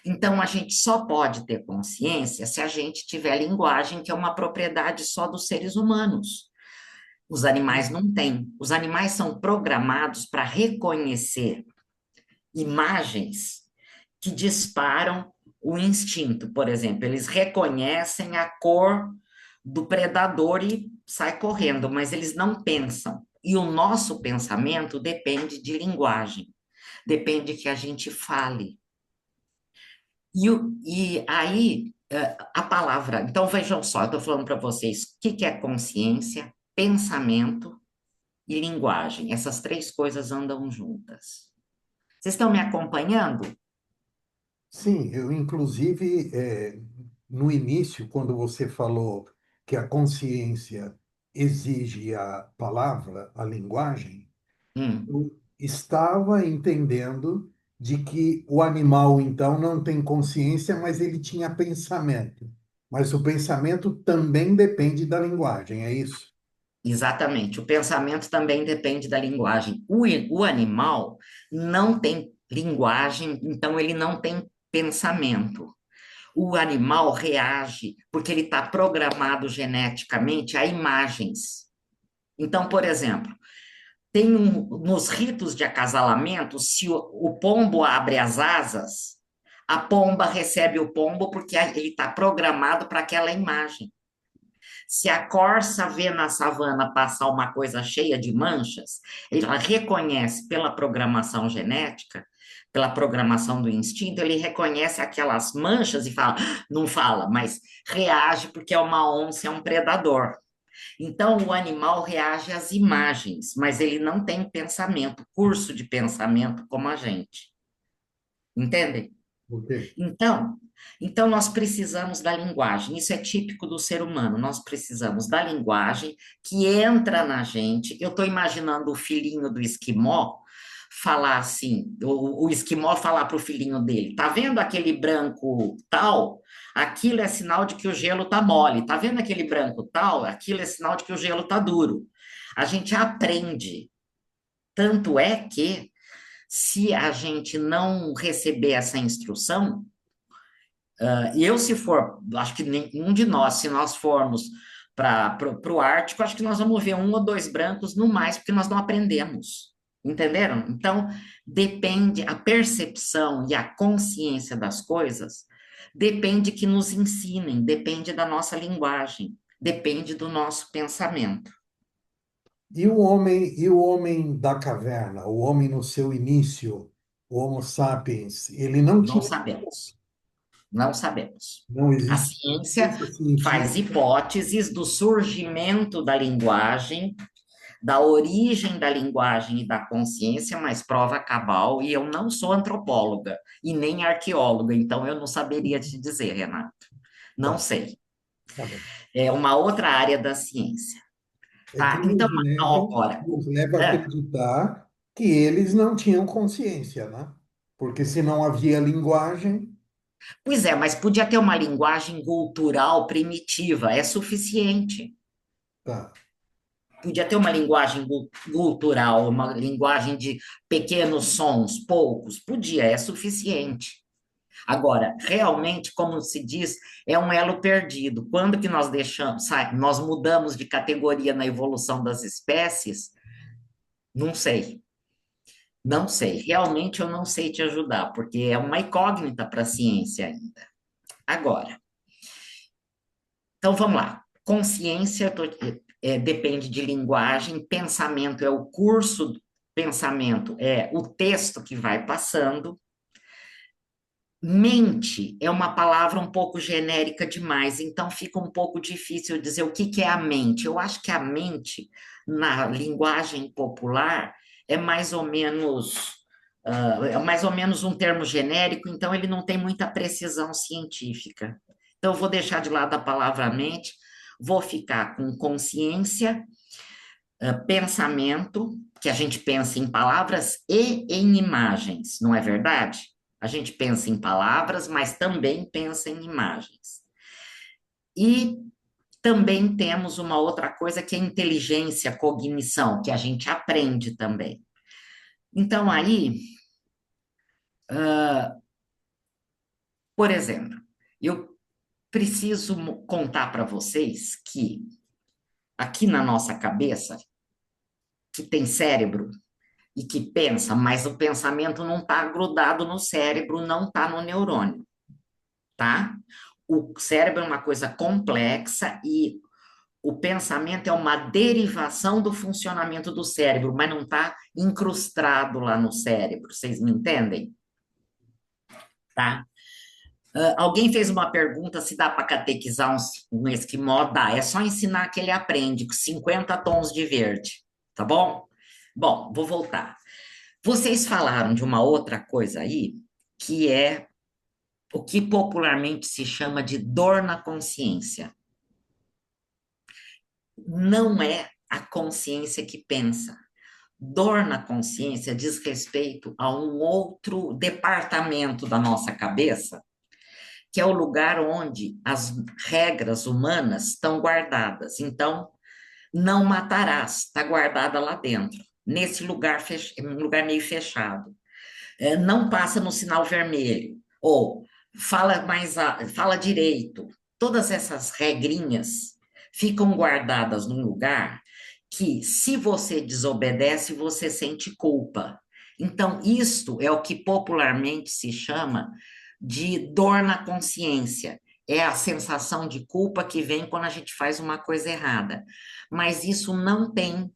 Então, a gente só pode ter consciência se a gente tiver linguagem, que é uma propriedade só dos seres humanos. Os animais não têm. Os animais são programados para reconhecer imagens que disparam o instinto. Por exemplo, eles reconhecem a cor do predador e sai correndo, mas eles não pensam. E o nosso pensamento depende de linguagem, depende que a gente fale. E aí, a palavra... Então, vejam só, eu estou falando para vocês o que é consciência, pensamento e linguagem. Essas três coisas andam juntas. Vocês estão me acompanhando? Sim, eu inclusive, no início, quando você falou que a consciência exige a palavra, a linguagem, eu estava entendendo de que o animal, então, não tem consciência, mas ele tinha pensamento. Mas o pensamento também depende da linguagem, é isso? Exatamente. O pensamento também depende da linguagem. O animal não tem linguagem, então ele não tem pensamento. O animal reage porque ele está programado geneticamente a imagens. Então, por exemplo, nos ritos de acasalamento, se o pombo abre as asas, a pomba recebe o pombo porque ele está programado para aquela imagem. Se a corça vê na savana passar uma coisa cheia de manchas, ela reconhece pela programação genética, pela programação do instinto, ele reconhece aquelas manchas e fala, não fala, mas reage porque é uma onça, é um predador. Então, o animal reage às imagens, mas ele não tem pensamento, curso de pensamento como a gente. Entende? Ok. Então, nós precisamos da linguagem. Isso é típico do ser humano. Nós precisamos da linguagem que entra na gente. Eu estou imaginando o filhinho do esquimó falar assim, o esquimó falar para o filhinho dele, tá vendo aquele branco tal? Aquilo é sinal de que o gelo tá mole. Tá vendo aquele branco tal? Aquilo é sinal de que o gelo tá duro. A gente aprende. Tanto é que, se a gente não receber essa instrução, e eu, se for, acho que nenhum de nós, se nós formos para o Ártico, acho que nós vamos ver um ou dois brancos no mais, porque nós não aprendemos. Entenderam? Então, depende, a percepção e a consciência das coisas depende que nos ensinem, depende da nossa linguagem, depende do nosso pensamento. E o homem da caverna, o homem no seu início, o Homo sapiens, ele não Não tinha, sabemos. Não sabemos. não A existe ciência ciência faz científica. hipóteses do surgimento da linguagem, da origem da linguagem e da consciência, mas prova cabal, e eu não sou antropóloga e nem arqueóloga, então eu não saberia te dizer, Renato. Não Tá, sei. tá bom. É uma outra área da ciência, É que tá? Então, agora, nos leva a acreditar que eles não tinham consciência, né? Porque se não havia linguagem, pois é, mas podia ter uma linguagem cultural primitiva, é suficiente. tá. Podia ter uma linguagem cultural, uma linguagem de pequenos sons, poucos, podia, é suficiente. Agora, realmente, como se diz, é um elo perdido. Quando que nós deixamos, nós mudamos de categoria na evolução das espécies? Não sei. Não sei. Realmente eu não sei te ajudar, porque é uma incógnita para a ciência ainda. Agora, então vamos lá. Consciência depende de linguagem, pensamento é o curso, pensamento é o texto que vai passando. Mente é uma palavra um pouco genérica demais, então fica um pouco difícil dizer o que é a mente. Eu acho que a mente, na linguagem popular, é mais ou menos, é mais ou menos um termo genérico, então ele não tem muita precisão científica. Então, eu vou deixar de lado a palavra mente, vou ficar com consciência, pensamento, que a gente pensa em palavras e em imagens, não é verdade? A gente pensa em palavras, mas também pensa em imagens. E também temos uma outra coisa que é inteligência, cognição, que a gente aprende também. Então, aí, por exemplo, eu preciso contar para vocês que aqui na nossa cabeça, que tem cérebro e que pensa, mas o pensamento não está grudado no cérebro, não está no neurônio, tá? O cérebro é uma coisa complexa e o pensamento é uma derivação do funcionamento do cérebro, mas não está incrustado lá no cérebro, vocês me entendem? Tá? Alguém fez uma pergunta se dá para catequizar um esquimó? Dá, é só ensinar que ele aprende, com 50 tons de verde, tá bom? Bom, vou voltar. Vocês falaram de uma outra coisa aí, que é o que popularmente se chama de dor na consciência. Não é a consciência que pensa. Dor na consciência diz respeito a um outro departamento da nossa cabeça, que é o lugar onde as regras humanas estão guardadas. Então, não matarás, está guardada lá dentro, nesse lugar, um lugar meio fechado. Não passa no sinal vermelho, ou fala direito. Todas essas regrinhas ficam guardadas num lugar que se você desobedece, você sente culpa. Então, isto é o que popularmente se chama de dor na consciência. É a sensação de culpa que vem quando a gente faz uma coisa errada. Mas isso não tem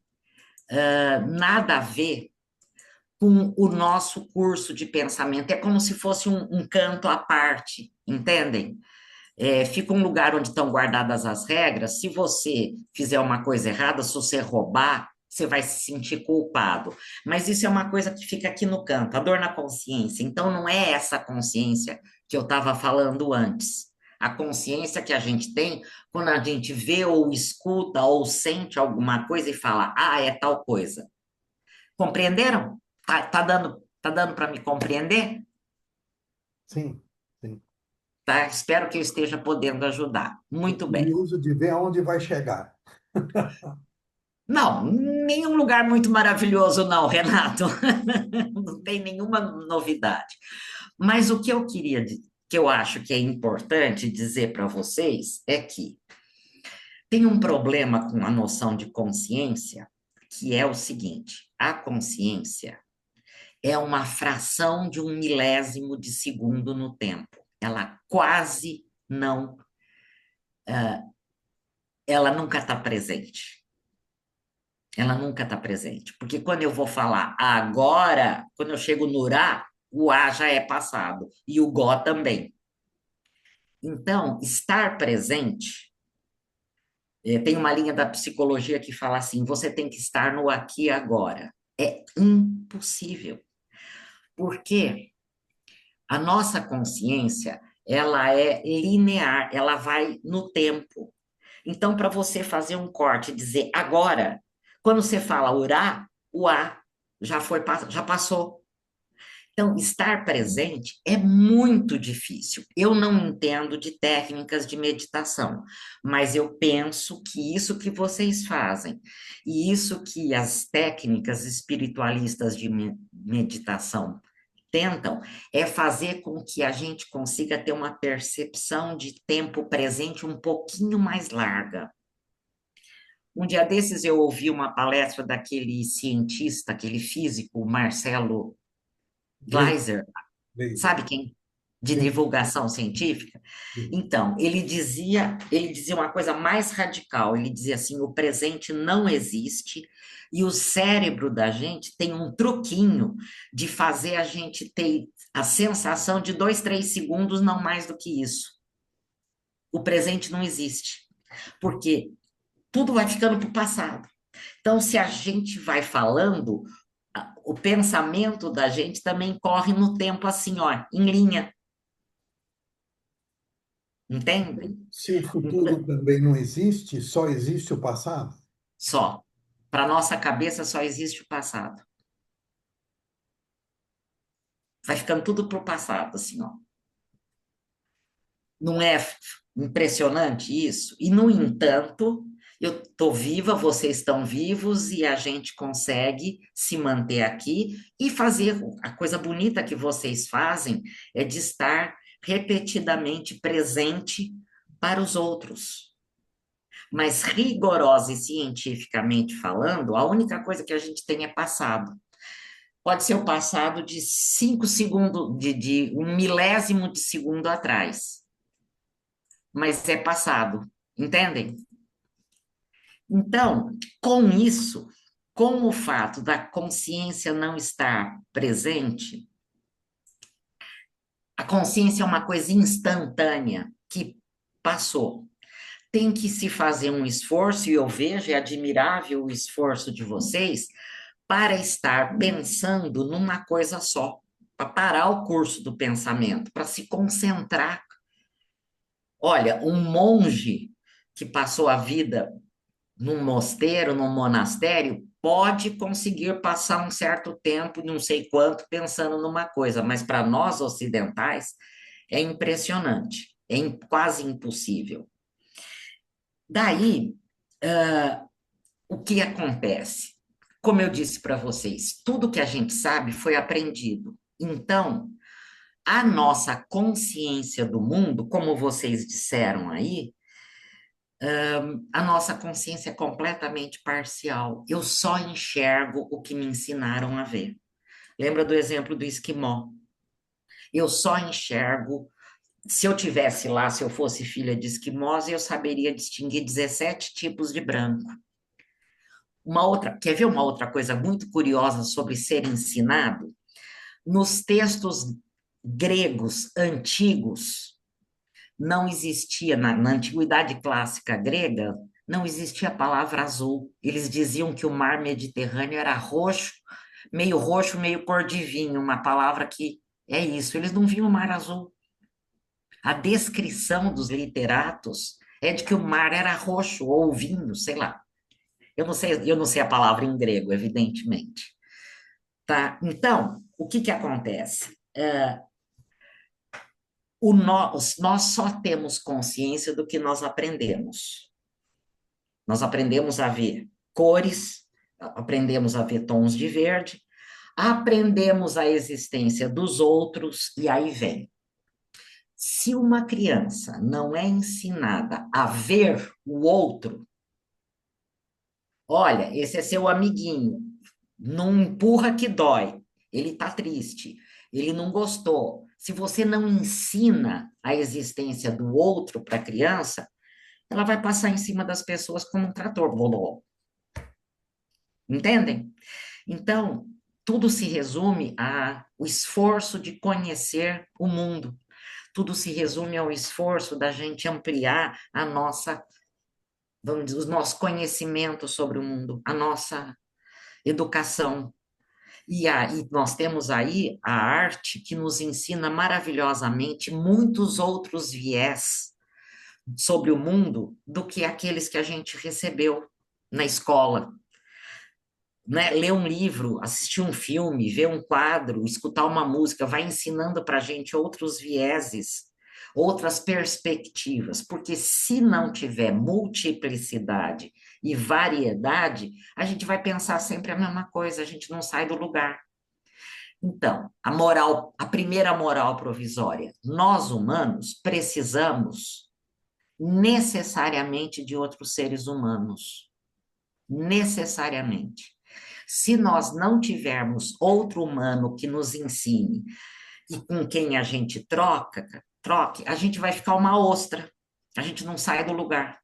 nada a ver com o nosso curso de pensamento. É como se fosse um canto à parte, entendem? Fica um lugar onde estão guardadas as regras. Se você fizer uma coisa errada, se você roubar, você vai se sentir culpado. Mas isso é uma coisa que fica aqui no canto, a dor na consciência. Então, não é essa consciência que eu estava falando antes. A consciência que a gente tem quando a gente vê ou escuta ou sente alguma coisa e fala, ah, é tal coisa. Compreenderam? Tá dando para me compreender? Sim, sim. Tá? Espero que eu esteja podendo ajudar. Estou Muito bem. curioso de ver aonde vai chegar. Não, nenhum lugar muito maravilhoso, não, Renato. Não tem nenhuma novidade. Mas o que eu queria, que eu acho que é importante dizer para vocês é que tem um problema com a noção de consciência, que é o seguinte: a consciência é uma fração de um milésimo de segundo no tempo. Ela quase não, ela nunca está presente. Ela nunca está presente. Porque quando eu vou falar agora, quando eu chego no Urá, o A já é passado e o Gó também. Então, estar presente, tem uma linha da psicologia que fala assim: você tem que estar no aqui e agora. É impossível. Porque a nossa consciência, ela é linear, ela vai no tempo. Então, para você fazer um corte e dizer agora, quando você fala urá, o A já passou. Então, estar presente é muito difícil. Eu não entendo de técnicas de meditação, mas eu penso que isso que vocês fazem e isso que as técnicas espiritualistas de meditação tentam é fazer com que a gente consiga ter uma percepção de tempo presente um pouquinho mais larga. Um dia desses eu ouvi uma palestra daquele cientista, aquele físico, Marcelo Gleiser, Laser. sabe quem? De Sim, divulgação científica. sim. Então, ele dizia uma coisa mais radical, ele dizia assim, o presente não existe e o cérebro da gente tem um truquinho de fazer a gente ter a sensação de 2, 3 segundos, não mais do que isso. O presente não existe, porque tudo vai ficando para o passado. Então, se a gente vai falando, o pensamento da gente também corre no tempo assim, ó, em linha. Entende? Se o futuro Então, também não existe, só existe o passado? só. Para nossa cabeça só existe o passado. Vai ficando tudo pro passado, assim, ó. Não é impressionante isso? E, no entanto, eu estou viva, vocês estão vivos e a gente consegue se manter aqui e fazer a coisa bonita que vocês fazem é de estar repetidamente presente para os outros. Mas rigorosa e cientificamente falando, a única coisa que a gente tem é passado. Pode ser o passado de 5 segundos, de um milésimo de segundo atrás, mas é passado, entendem? Então, com isso, com o fato da consciência não estar presente, a consciência é uma coisa instantânea que passou. Tem que se fazer um esforço, e eu vejo, é admirável o esforço de vocês, para estar pensando numa coisa só, para parar o curso do pensamento, para se concentrar. Olha, um monge que passou a vida num mosteiro, num monastério, pode conseguir passar um certo tempo, não sei quanto, pensando numa coisa, mas para nós ocidentais é impressionante, quase impossível. Daí, o que acontece? Como eu disse para vocês, tudo que a gente sabe foi aprendido. Então, a nossa consciência do mundo, como vocês disseram aí, A nossa consciência é completamente parcial. Eu só enxergo o que me ensinaram a ver. Lembra do exemplo do esquimó? Eu só enxergo. Se eu tivesse lá, se eu fosse filha de esquimós, eu saberia distinguir 17 tipos de branco. Quer ver uma outra coisa muito curiosa sobre ser ensinado? Nos textos gregos antigos, não existia, na antiguidade clássica grega, não existia a palavra azul. Eles diziam que o mar Mediterrâneo era roxo, meio cor de vinho, uma palavra que é isso. Eles não viam o mar azul. A descrição dos literatos é de que o mar era roxo ou vinho, sei lá. Eu não sei a palavra em grego, evidentemente. Tá? Então, o que que acontece? Nós só temos consciência do que nós aprendemos. Nós aprendemos a ver cores, aprendemos a ver tons de verde, aprendemos a existência dos outros, e aí vem. Se uma criança não é ensinada a ver o outro, olha, esse é seu amiguinho, não empurra que dói, ele está triste, ele não gostou. Se você não ensina a existência do outro para a criança, ela vai passar em cima das pessoas como um trator. Entendem? Então, tudo se resume ao esforço de conhecer o mundo. Tudo se resume ao esforço da gente ampliar vamos dizer, os nossos conhecimentos sobre o mundo, a nossa educação. E aí nós temos aí a arte que nos ensina maravilhosamente muitos outros viés sobre o mundo do que aqueles que a gente recebeu na escola. Né? Ler um livro, assistir um filme, ver um quadro, escutar uma música, vai ensinando para a gente outros vieses, outras perspectivas, porque se não tiver multiplicidade e variedade, a gente vai pensar sempre a mesma coisa, a gente não sai do lugar. Então, a primeira moral provisória, nós humanos precisamos necessariamente de outros seres humanos. Necessariamente. Se nós não tivermos outro humano que nos ensine e com quem a gente troque, a gente vai ficar uma ostra. A gente não sai do lugar.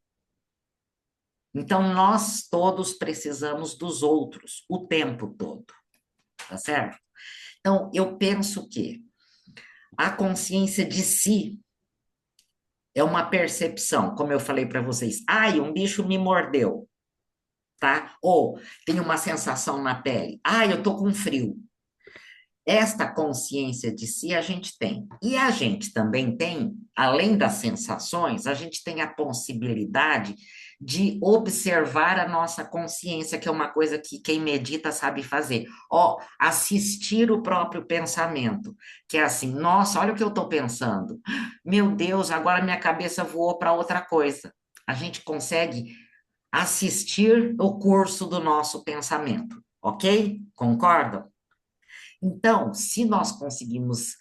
Então, nós todos precisamos dos outros o tempo todo. Tá certo? Então, eu penso que a consciência de si é uma percepção, como eu falei para vocês. Ai, um bicho me mordeu. Tá? Ou tem uma sensação na pele. Ai, eu tô com frio. Esta consciência de si a gente tem. E a gente também tem, além das sensações, a gente tem a possibilidade de observar a nossa consciência, que é uma coisa que quem medita sabe fazer. Ó, assistir o próprio pensamento, que é assim, nossa, olha o que eu estou pensando. Meu Deus, agora minha cabeça voou para outra coisa. A gente consegue assistir o curso do nosso pensamento, ok? Concordam? Então, se nós conseguimos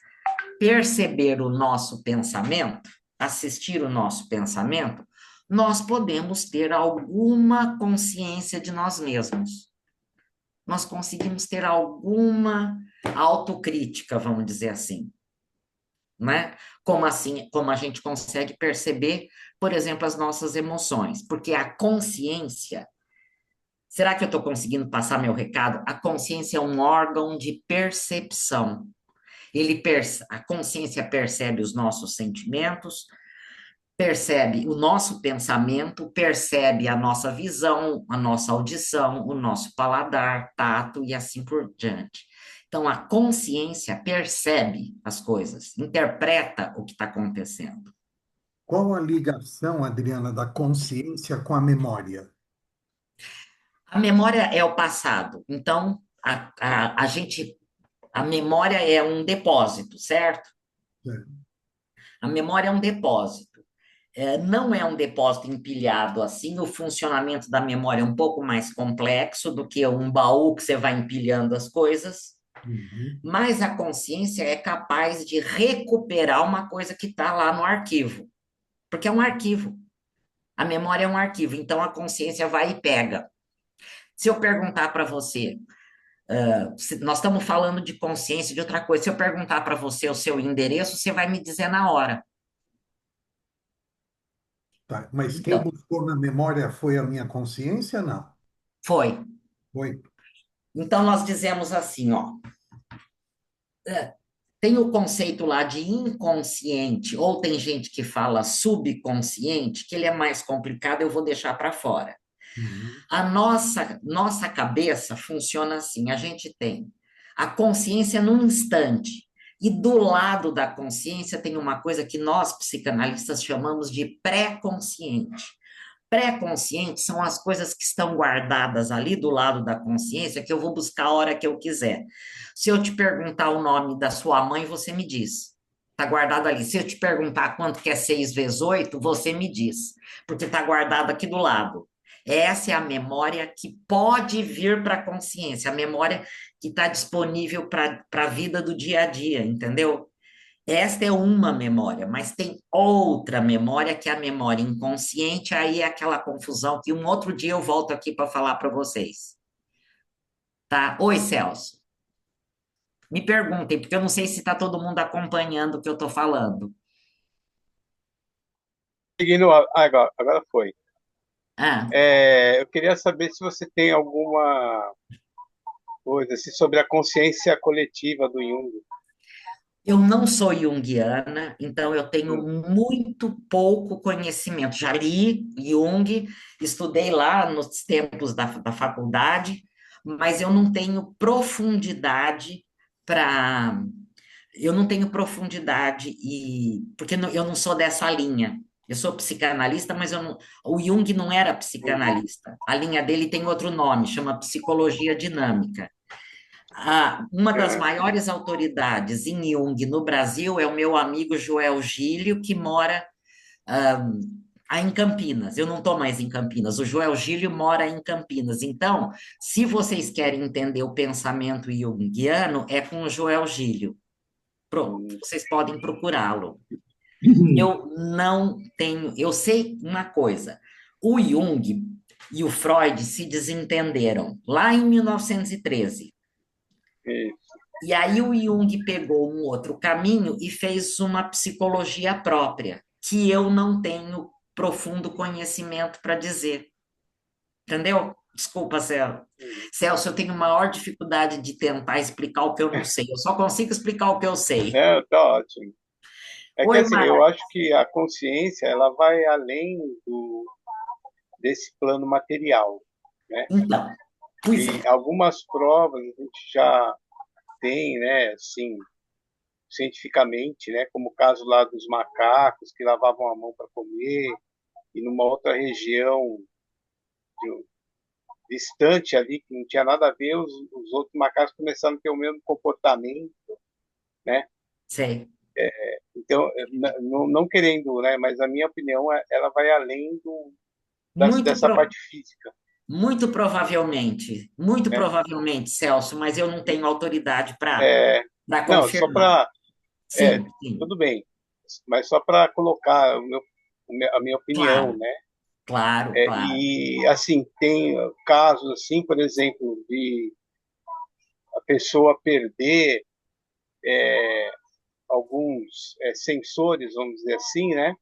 perceber o nosso pensamento, assistir o nosso pensamento, nós podemos ter alguma consciência de nós mesmos. Nós conseguimos ter alguma autocrítica, vamos dizer assim. Né? Como assim, como a gente consegue perceber, por exemplo, as nossas emoções, porque a consciência, será que eu estou conseguindo passar meu recado? A consciência é um órgão de percepção. A consciência percebe os nossos sentimentos, percebe o nosso pensamento, percebe a nossa visão, a nossa audição, o nosso paladar, tato e assim por diante. Então, a consciência percebe as coisas, interpreta o que está acontecendo. Qual a ligação, Adriana, da consciência com a memória? A memória é o passado. Então, a memória é um depósito, certo? É. A memória é um depósito. Não é um depósito empilhado assim, o funcionamento da memória é um pouco mais complexo do que um baú que você vai empilhando as coisas, mas a consciência é capaz de recuperar uma coisa que está lá no arquivo, porque é um arquivo. A memória é um arquivo, então a consciência vai e pega. Se eu perguntar para você, nós estamos falando de consciência, de outra coisa, se eu perguntar para você o seu endereço, você vai me dizer na hora. Tá. Mas quem Então, buscou na memória foi a minha consciência? Não. foi. Foi. Então, nós dizemos assim, ó, tem o conceito lá de inconsciente, ou tem gente que fala subconsciente, que ele é mais complicado, eu vou deixar para fora. Uhum. A nossa cabeça funciona assim: a gente tem a consciência num instante, e do lado da consciência tem uma coisa que nós psicanalistas chamamos de pré-consciente. Pré-consciente são as coisas que estão guardadas ali do lado da consciência, que eu vou buscar a hora que eu quiser. Se eu te perguntar o nome da sua mãe, você me diz. Está guardado ali. Se eu te perguntar quanto que é 6 vezes 8, você me diz, porque está guardado aqui do lado. Essa é a memória que pode vir para a consciência, a memória que está disponível para a vida do dia a dia, entendeu? Esta é uma memória, mas tem outra memória, que é a memória inconsciente, aí é aquela confusão que um outro dia eu volto aqui para falar para vocês, tá? Oi, Celso. Me perguntem, porque eu não sei se está todo mundo acompanhando o que eu estou falando. Seguindo, agora foi. Ah, Eu queria saber se você tem alguma coisa assim, sobre a consciência coletiva do Jung. eu não sou junguiana, então eu tenho Hum. muito pouco conhecimento. Já li Jung, estudei lá nos tempos da faculdade, mas eu não tenho profundidade para. Eu não tenho profundidade e porque eu não sou dessa linha. Eu sou psicanalista, mas o Jung não era psicanalista. A linha dele tem outro nome, chama psicologia dinâmica. Uma das É, maiores autoridades em Jung no Brasil é o meu amigo Joel Gílio, que mora em Campinas. Eu não estou mais em Campinas, o Joel Gílio mora em Campinas. Então, se vocês querem entender o pensamento junguiano, é com o Joel Gílio. Pronto, hum, vocês podem procurá-lo. Eu não tenho, eu sei uma coisa, o Jung e o Freud se desentenderam lá em 1913. isso. E aí o Jung pegou um outro caminho e fez uma psicologia própria, que eu não tenho profundo conhecimento para dizer. Entendeu? Desculpa, Celso. Celso, eu tenho maior dificuldade de tentar explicar o que eu não sei. Eu só consigo explicar o que eu sei. Tá ótimo. É que Oi, assim, Mara. eu acho que a consciência ela vai além desse plano material, né? Então, pois E é. algumas provas a gente já tem, né, assim, cientificamente, né, como o caso lá dos macacos que lavavam a mão para comer, e numa outra região distante ali, que não tinha nada a ver, os outros macacos começaram a ter o mesmo comportamento, né? Sei. Então, não querendo, né, mas a minha opinião, ela vai além Muito, dessa parte física, muito né? provavelmente, Celso, mas eu não tenho autoridade É, para não, só confirmar. para, Sim, sim, tudo bem, mas só para colocar a minha opinião, claro, né? claro, claro. E assim tem casos assim, por exemplo, de a pessoa perder alguns sensores, vamos dizer assim, né?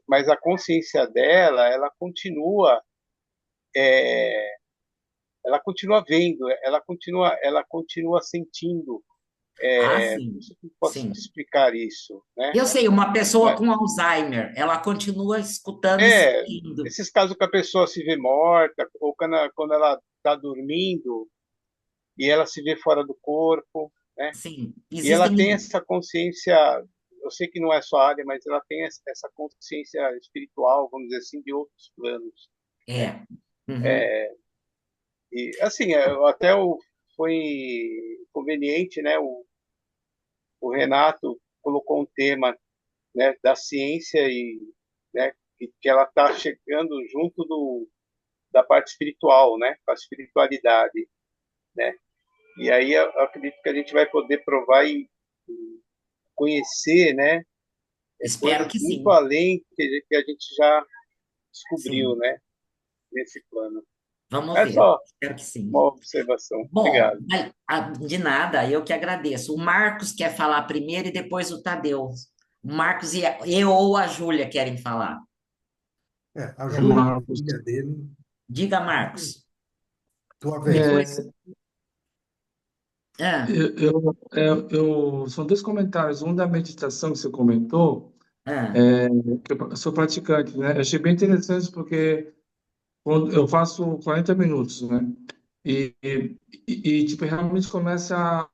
Mas a consciência dela, ela continua vendo, ela continua sentindo. Ah, Não sim, sei como posso te sim. explicar isso, né? Eu sei, uma pessoa Mas, com Alzheimer, ela continua escutando e é, sentindo. esses casos que a pessoa se vê morta, ou quando ela está dormindo e ela se vê fora do corpo, né? Sim, E ela tem existem. essa consciência, eu sei que não é só área, mas ela tem essa consciência espiritual, vamos dizer assim, de outros planos, né? É. Uhum. E assim, foi conveniente, né? O Renato colocou um tema, né, da ciência e, né, que ela está chegando junto da parte espiritual, né, com a espiritualidade, né? E aí eu acredito que a gente vai poder provar e conhecer, né, Espero coisas que muito sim. além que a gente já descobriu, Sim, né, nesse plano. vamos É ver. só Espero que sim. uma observação. Bom, Obrigado. de nada, eu que agradeço. O Marcos quer falar primeiro e depois o Tadeu. O Marcos e eu ou a Júlia querem falar. A É, Júlia, Marcos. filha dele, Diga, Marcos. tua vez. Depois. É, Ah, são dois comentários. Um da meditação que você comentou, ah, que eu sou praticante, né? Eu achei bem interessante porque quando eu faço 40 minutos, né? Tipo, realmente começa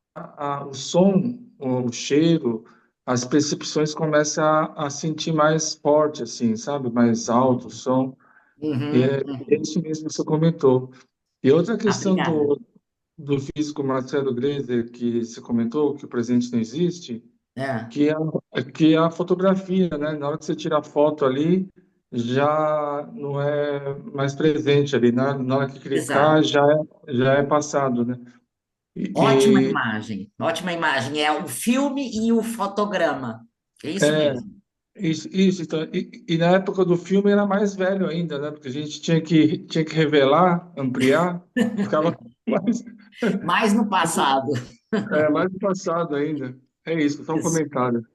o som, o cheiro, as percepções começam a sentir mais forte, assim, sabe? Mais alto o som. E uhum, é isso mesmo que você comentou. E outra questão obrigada. do físico Marcelo Gleiser, que você comentou, que o presente não existe, Ah, que é a fotografia, né? Na hora que você tira a foto ali, já não é mais presente ali, né? Na hora que clicar, exato. já é passado, né? Ótima E, imagem, ótima imagem. É o filme e o fotograma. É isso é, mesmo. isso então, na época do filme era mais velho ainda, né? Porque a gente tinha que revelar, ampliar, ficava mais, Mais no passado. mais no passado ainda. É isso, só um Isso. comentário.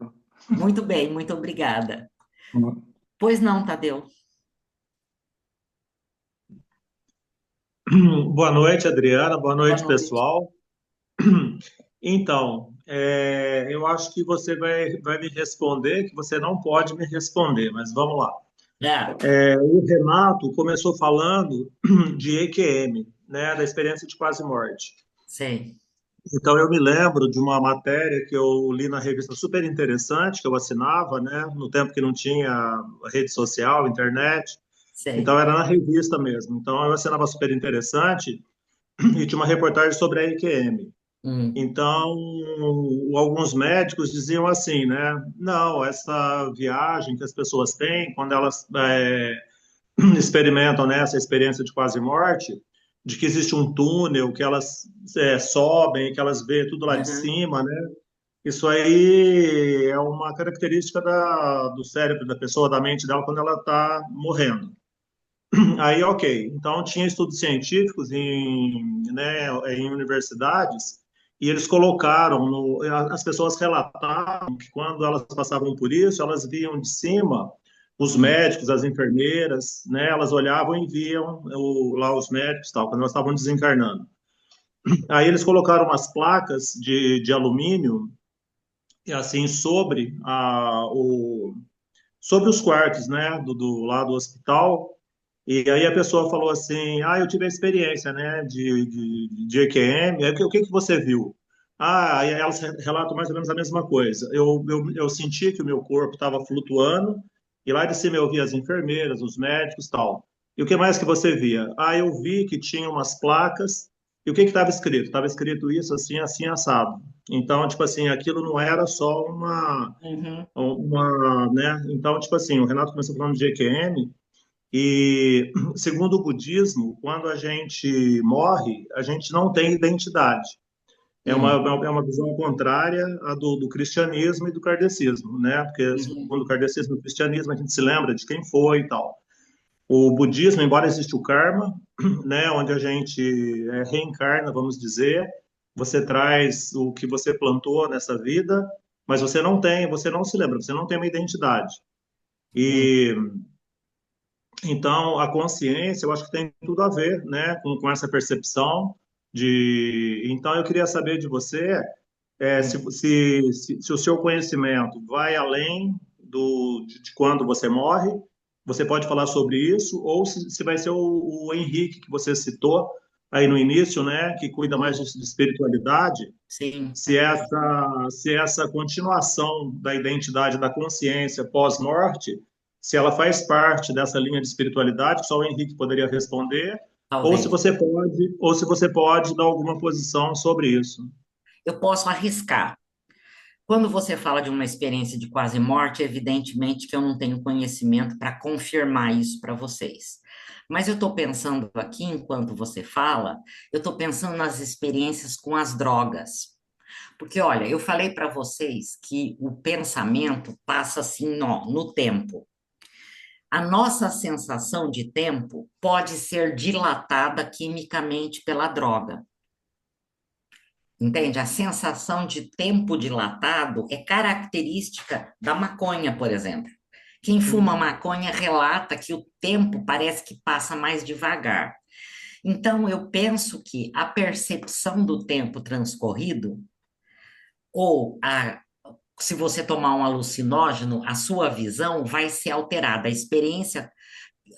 Muito bem, muito obrigada. Pois não, Tadeu. Boa noite, Adriana. Boa Boa noite, noite. pessoal. Então, eu acho que você vai me responder, que você não pode me responder, mas vamos lá. Ah, O Renato começou falando de EQM, né, da experiência de quase morte. sei, Então, eu me lembro de uma matéria que eu li na revista super interessante, que eu assinava, né, no tempo que não tinha rede social, internet. Então, sei. era na revista mesmo. Então, eu assinava super interessante e tinha uma reportagem sobre a EQM. Hum, Então, alguns médicos diziam assim, né? Não, essa viagem que as pessoas têm quando elas experimentam, né, essa experiência de quase morte, de que existe um túnel, que elas sobem, que elas veem tudo lá de uhum, cima, né? Isso aí é uma característica do cérebro da pessoa, da mente dela, quando ela está morrendo. Aí, ok. Então, tinha estudos científicos em universidades e eles colocaram, as pessoas relataram que quando elas passavam por isso, elas viam de cima os hum, médicos, as enfermeiras, né? Elas olhavam e viam lá os médicos, tal, quando elas estavam desencarnando. Aí eles colocaram umas placas de alumínio, e assim, sobre os quartos, né, do lado do hospital. E aí a pessoa falou assim, eu tive a experiência, né, de EQM. Aí, o que que você viu? Aí elas relatam mais ou menos a mesma coisa. Eu senti que o meu corpo estava flutuando e lá de cima eu via as enfermeiras, os médicos, tal. E o que mais que você via? Eu vi que tinha umas placas. E o que que estava escrito? Estava escrito isso assim, assim, assado. Então, tipo assim, aquilo não era só uhum, né? Então, tipo assim, o Renato começou falando de EQM e, segundo o budismo, quando a gente morre, a gente não tem identidade. hum, É uma visão contrária à do cristianismo e do kardecismo, né? Porque, uhum, segundo o kardecismo e o cristianismo, a gente se lembra de quem foi e tal. O budismo, embora exista o karma, né, onde a gente reencarna, vamos dizer, você traz o que você plantou nessa vida, mas você não se lembra, você não tem uma identidade. hum, E então a consciência, eu acho que tem tudo a ver, né, com essa percepção de. Então eu queria saber de você hum. se o seu conhecimento vai além de quando você morre, você pode falar sobre isso, ou se vai ser o Henrique que você citou aí no início, né, que cuida mais Hum, de espiritualidade, sim. se essa continuação da identidade da consciência pós-morte, se ela faz parte dessa linha de espiritualidade, que só o Henrique poderia responder, Talvez. ou se você pode dar alguma posição sobre isso. Eu posso arriscar. Quando você fala de uma experiência de quase morte, evidentemente que eu não tenho conhecimento para confirmar isso para vocês. Mas eu estou pensando aqui, enquanto você fala, eu estou pensando nas experiências com as drogas. Porque, olha, eu falei para vocês que o pensamento passa assim, no tempo. A nossa sensação de tempo pode ser dilatada quimicamente pela droga. Entende? A sensação de tempo dilatado é característica da maconha, por exemplo. Quem fuma maconha relata que o tempo parece que passa mais devagar. Então, eu penso que a percepção do tempo transcorrido, ou se você tomar um alucinógeno, a sua visão vai ser alterada. A experiência,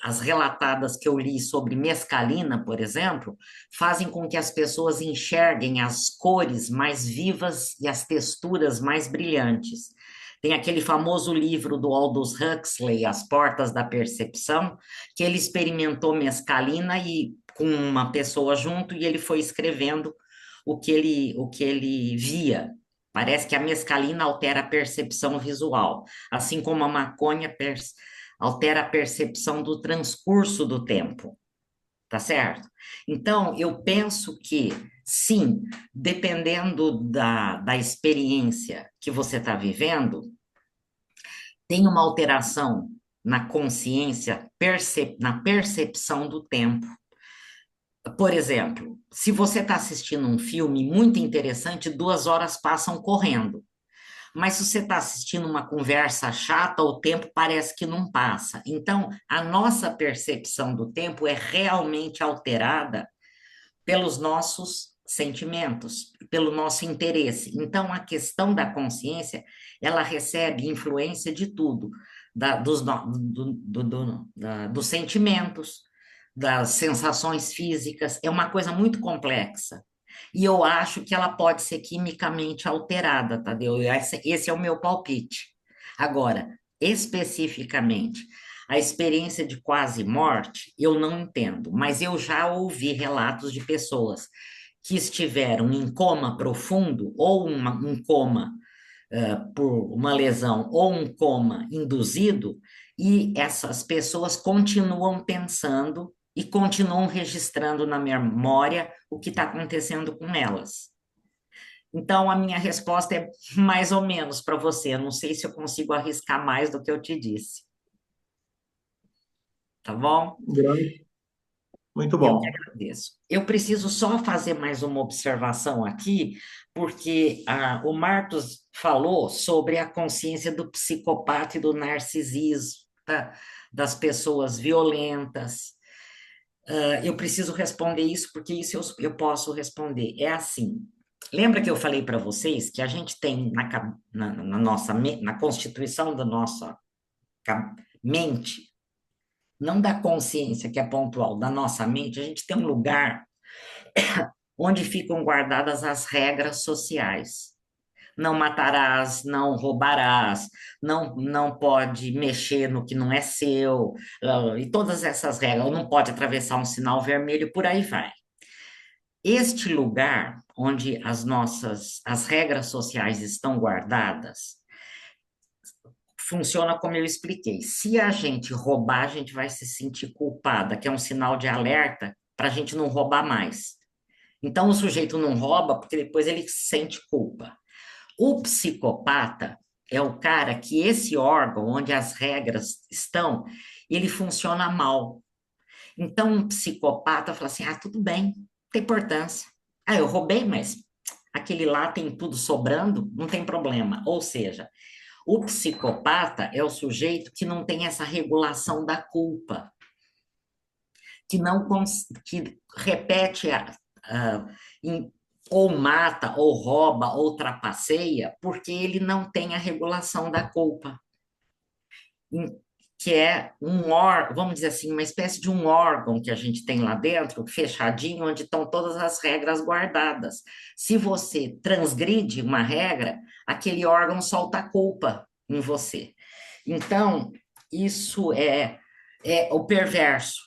as relatadas que eu li sobre mescalina, por exemplo, fazem com que as pessoas enxerguem as cores mais vivas e as texturas mais brilhantes. Tem aquele famoso livro do Aldous Huxley, As Portas da Percepção, que ele experimentou mescalina e com uma pessoa junto e ele foi escrevendo o que ele via. Parece que a mescalina altera a percepção visual, assim como a maconha altera a percepção do transcurso do tempo, tá certo? Então, eu penso que, sim, dependendo da experiência que você está vivendo, tem uma alteração na consciência, na percepção do tempo. Por exemplo, se você está assistindo um filme muito interessante, 2 horas passam correndo. Mas se você está assistindo uma conversa chata, o tempo parece que não passa. Então, a nossa percepção do tempo é realmente alterada pelos nossos sentimentos, pelo nosso interesse. Então, a questão da consciência, ela recebe influência de tudo, dos sentimentos, das sensações físicas, é uma coisa muito complexa. E eu acho que ela pode ser quimicamente alterada, Tadeu? Esse é o meu palpite. Agora, especificamente, a experiência de quase morte, eu não entendo, mas eu já ouvi relatos de pessoas que estiveram em coma profundo, ou um coma por uma lesão, ou um coma induzido, e essas pessoas continuam pensando e continuam registrando na memória o que está acontecendo com elas. Então, a minha resposta é mais ou menos para você. Eu não sei se eu consigo arriscar mais do que eu te disse. Tá bom? Muito Eu que bom. agradeço. Eu preciso só fazer mais uma observação aqui, porque o Marcos falou sobre a consciência do psicopata e do narcisismo, tá? Das pessoas violentas. Eu preciso responder isso, porque isso eu posso responder. É assim. Lembra que eu falei para vocês que a gente tem na constituição da nossa mente, não da consciência que é pontual, da nossa mente, a gente tem um lugar onde ficam guardadas as regras sociais. Não matarás, não roubarás, não pode mexer no que não é seu, e todas essas regras, não pode atravessar um sinal vermelho, por aí vai. Este lugar onde as regras sociais estão guardadas, funciona como eu expliquei. Se a gente roubar, a gente vai se sentir culpada, que é um sinal de alerta para a gente não roubar mais. Então, o sujeito não rouba porque depois ele sente culpa. O psicopata é o cara que esse órgão, onde as regras estão, ele funciona mal. Então, um psicopata fala assim, tudo bem, não tem importância. Eu roubei, mas aquele lá tem tudo sobrando, não tem problema. Ou seja, o psicopata é o sujeito que não tem essa regulação da culpa, que repete ou mata, ou rouba, ou trapaceia, porque ele não tem a regulação da culpa, que é vamos dizer assim, uma espécie de um órgão que a gente tem lá dentro, fechadinho, onde estão todas as regras guardadas. Se você transgride uma regra, aquele órgão solta a culpa em você. Então, isso é o perverso,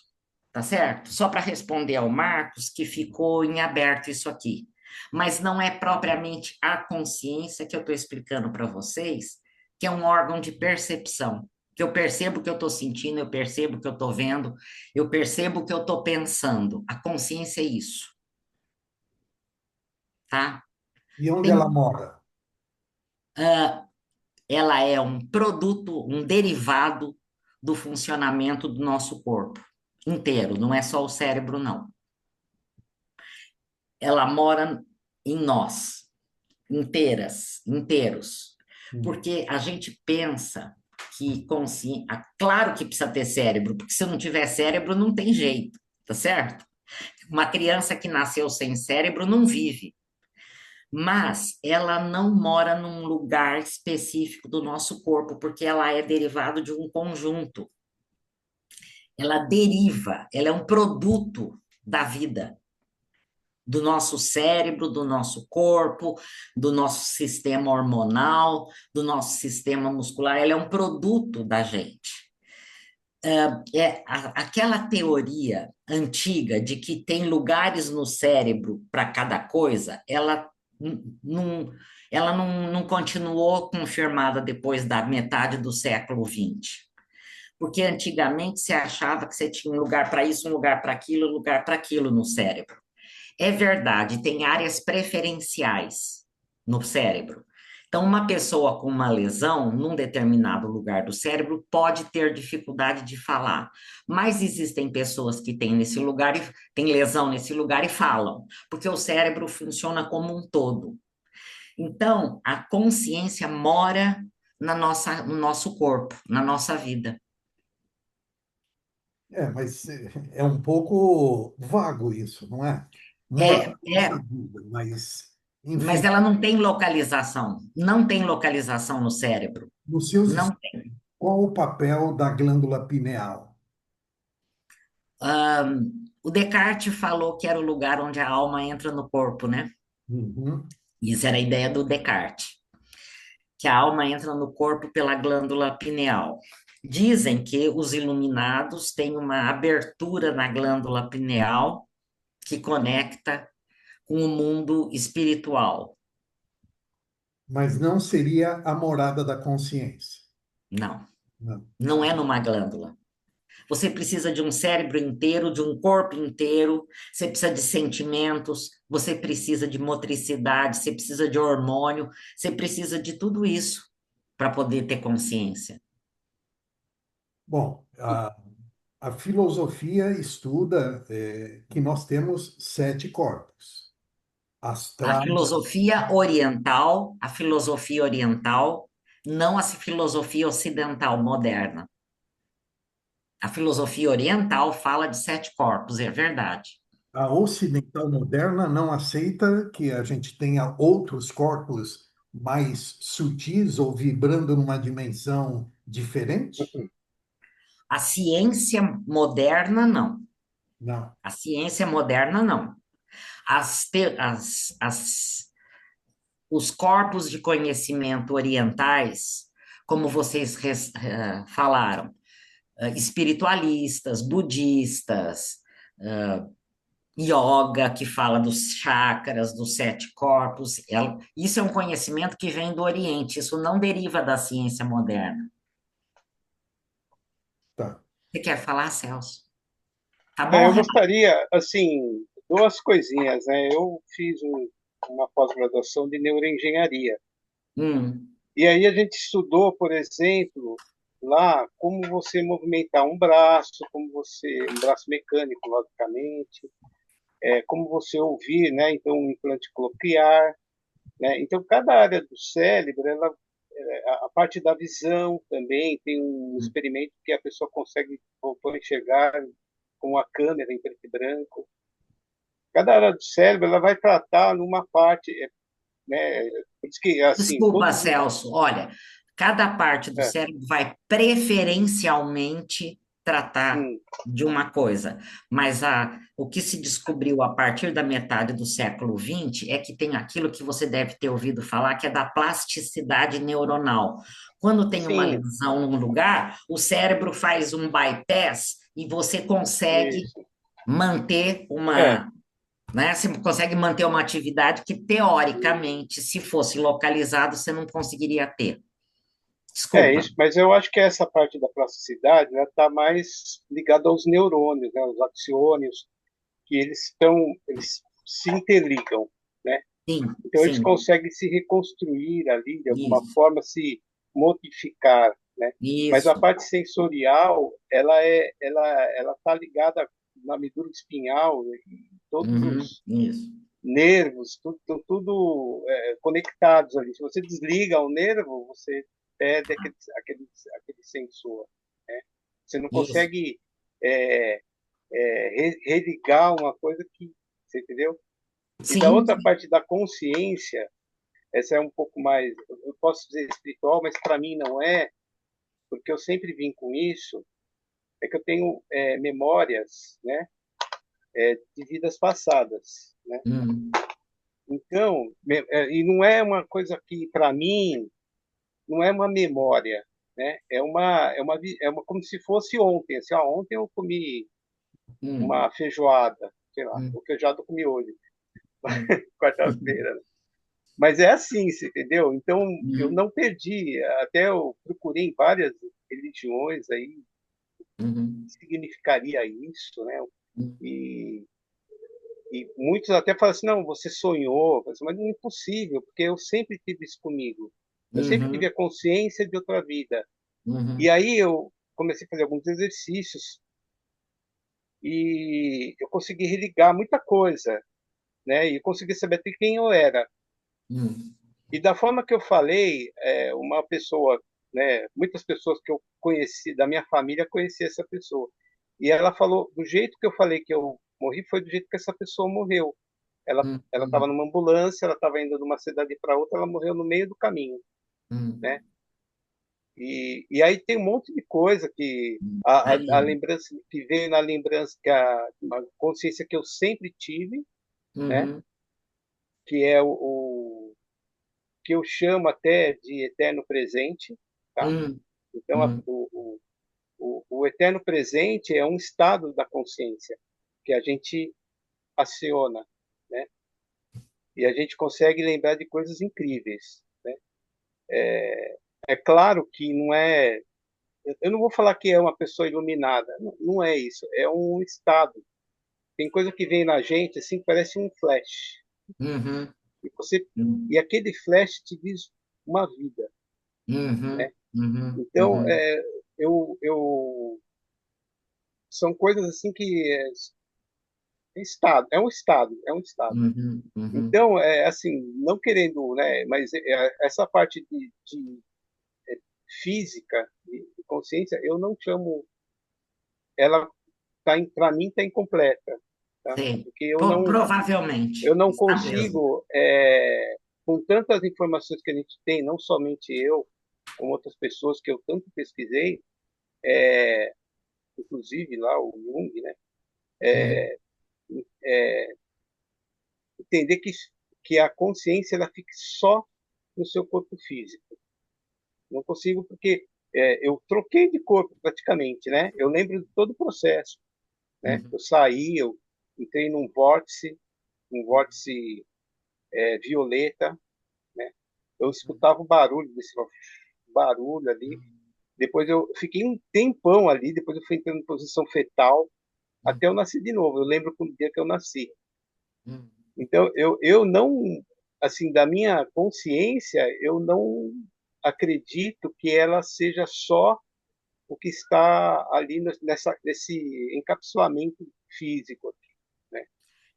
tá certo? Só para responder ao Marcos, que ficou em aberto isso aqui. Mas não é propriamente a consciência que eu estou explicando para vocês, que é um órgão de percepção, que eu percebo o que eu estou sentindo, eu percebo o que eu estou vendo, eu percebo o que eu estou pensando. A consciência é isso, tá? E onde ela Tem, mora? ela é um produto, um derivado do funcionamento do nosso corpo inteiro, não é só o cérebro, não. Ela mora em nós, inteiros. Hum. Porque a gente pensa que consciência. Claro que precisa ter cérebro, porque se não tiver cérebro, não tem jeito, tá certo? Uma criança que nasceu sem cérebro não vive. Mas ela não mora num lugar específico do nosso corpo, porque ela é derivado de um conjunto. Ela deriva, ela é um produto da vida, do nosso cérebro, do nosso corpo, do nosso sistema hormonal, do nosso sistema muscular. Ela é um produto da gente. Aquela teoria antiga de que tem lugares no cérebro para cada coisa, não, ela não continuou confirmada depois da metade do século XX. Porque antigamente se achava que você tinha um lugar para isso, um um lugar para aquilo no cérebro. É verdade, tem áreas preferenciais no cérebro. Então, uma pessoa com uma lesão num determinado lugar do cérebro pode ter dificuldade de falar, mas existem pessoas que têm nesse lugar e têm lesão nesse lugar e falam, porque o cérebro funciona como um todo. Então, a consciência mora no nosso corpo, na nossa vida. Mas é um pouco vago isso, não é? Mora É, na nossa é, vida, mas, mas enfim, ela não tem localização, não tem localização no cérebro. nos seus Não. estudos, qual o papel da glândula pineal? O Descartes falou que era o lugar onde a alma entra no corpo, né? Uhum. Isso era a ideia do Descartes, que a alma entra no corpo pela glândula pineal. Dizem que os iluminados têm uma abertura na glândula pineal que conecta com o mundo espiritual. Mas não seria a morada da consciência. Não, Não. não é numa glândula. Você precisa de um cérebro inteiro, de um corpo inteiro, você precisa de sentimentos, você precisa de motricidade, você precisa de hormônio, você precisa de tudo isso para poder ter consciência. Bom, a filosofia estuda que nós temos 7 corpos: astral, A filosofia oriental, não a filosofia ocidental moderna. A filosofia oriental fala de 7 corpos, é verdade. a ocidental moderna não aceita que a gente tenha outros corpos mais sutis ou vibrando numa dimensão diferente? A ciência moderna, não. Não. A ciência moderna, não. As, te- as, os corpos de conhecimento orientais, como vocês falaram, espiritualistas, budistas, yoga, que fala dos chakras, dos 7 corpos, isso é um conhecimento que vem do Oriente, isso não deriva da ciência moderna. Tá. Você quer falar, Celso? Tá bom, Eu Renato? gostaria, assim, duas coisinhas, né? Eu fiz uma pós-graduação de neuroengenharia. Hum, E aí a gente estudou, por exemplo, lá como você movimentar um braço mecânico, logicamente, como você ouvir, né? Então, um implante coclear, né? Então, cada área do cérebro, a parte da visão também, tem um experimento que a pessoa consegue voltar a enxergar com a câmera em preto e branco. Cada área do cérebro, ela vai tratar numa parte, né? Por isso que, assim, desculpa, todos os... Celso. Olha, cada parte do É, cérebro vai preferencialmente tratar hum, de uma coisa, mas o que se descobriu a partir da metade do século XX é que tem aquilo que você deve ter ouvido falar, que é da plasticidade neuronal. Quando tem uma sim, lesão num lugar, o cérebro faz um bypass e você consegue isso. manter É, uma, né? Você consegue manter uma atividade que, teoricamente, se fosse localizado, você não conseguiria ter. Desculpa. isso, mas eu acho que essa parte da plasticidade está mais ligada aos neurônios, né, os axônios, que eles se interligam, né? Sim, Então eles sim, conseguem se reconstruir ali, de alguma isso, forma, se modificar, né? Mas a isso. parte sensorial, ela está ligada na medula espinhal, e todos os Isso. nervos, tudo conectados ali. Se você desliga o nervo, você perde aquele sensor, né? Você não Isso. consegue é, religar uma coisa que, você entendeu? E da Sim, outra parte da consciência, essa é um pouco mais, eu posso dizer espiritual, mas para mim não é, porque eu sempre vim com isso, é que eu tenho memórias, né, de vidas passadas, né? hum, Então, e não é uma coisa que para mim não é uma memória, né? É uma como se fosse ontem, assim, ó, ontem eu comi hum, uma feijoada, sei lá, hum, o feijoada eu comi hoje, hum, quarta-feira, né? Mas é assim, você entendeu? Então, eu uhum, não perdi. Até eu procurei em várias religiões aí o que uhum, significaria isso, né? uhum, E, e muitos até falam assim, não, você sonhou. Eu falo assim, mas não é impossível, porque eu sempre tive isso comigo. Eu sempre tive uhum, a consciência de outra vida. E uhum, aí eu comecei a fazer alguns exercícios e eu consegui religar muita coisa, né? E eu consegui saber até quem eu era. uhum, E da forma que eu falei, uma pessoa, né, muitas pessoas que eu conheci, da minha família, conheci essa pessoa. E ela falou, do jeito que eu falei que eu morri, foi do jeito que essa pessoa morreu. Ela estava uhum, numa ambulância, ela estava indo de uma cidade para outra, ela morreu no meio do caminho, né? uhum. E aí tem um monte de coisa que a Aí, lembrança que veio na lembrança, uma consciência que eu sempre tive, né? uhum, Que é o que eu chamo até de eterno presente, tá? uhum, Então, uhum, o eterno presente é um estado da consciência que a gente aciona, né? E a gente consegue lembrar de coisas incríveis, né? É claro que não é. Eu não vou falar que é uma pessoa iluminada, não é isso. É um estado. Tem coisa que vem na gente assim, que parece um flash. uhum, E você e uhum, aquele flash te diz uma vida, né? uhum, uhum, Então, uhum, eu são coisas assim que estado, é um estado, é um estado. uhum, uhum. Então, assim, não querendo, né, mas essa parte de física, de consciência, eu não chamo, ela tá, para mim está incompleta, tá? Sei. Porque eu Provavelmente, não está mesmo. consigo, com tantas informações que a gente tem, não somente eu, como outras pessoas que eu tanto pesquisei, inclusive lá o Jung, né, Uhum, entender que a consciência ela fique só no seu corpo físico. Não consigo porque eu troquei de corpo praticamente, né? Eu lembro de todo o processo, né? uhum, Eu saí, eu entrei num vórtice, violeta, né? Eu escutava o barulho desse barulho ali. Depois eu fiquei um tempão ali, depois eu fui entrando em posição fetal, uhum, até eu nasci de novo. Eu lembro do dia que eu nasci. uhum. Então, eu não, assim, da minha consciência, eu não acredito que ela seja só o que está ali nesse encapsulamento físico, né?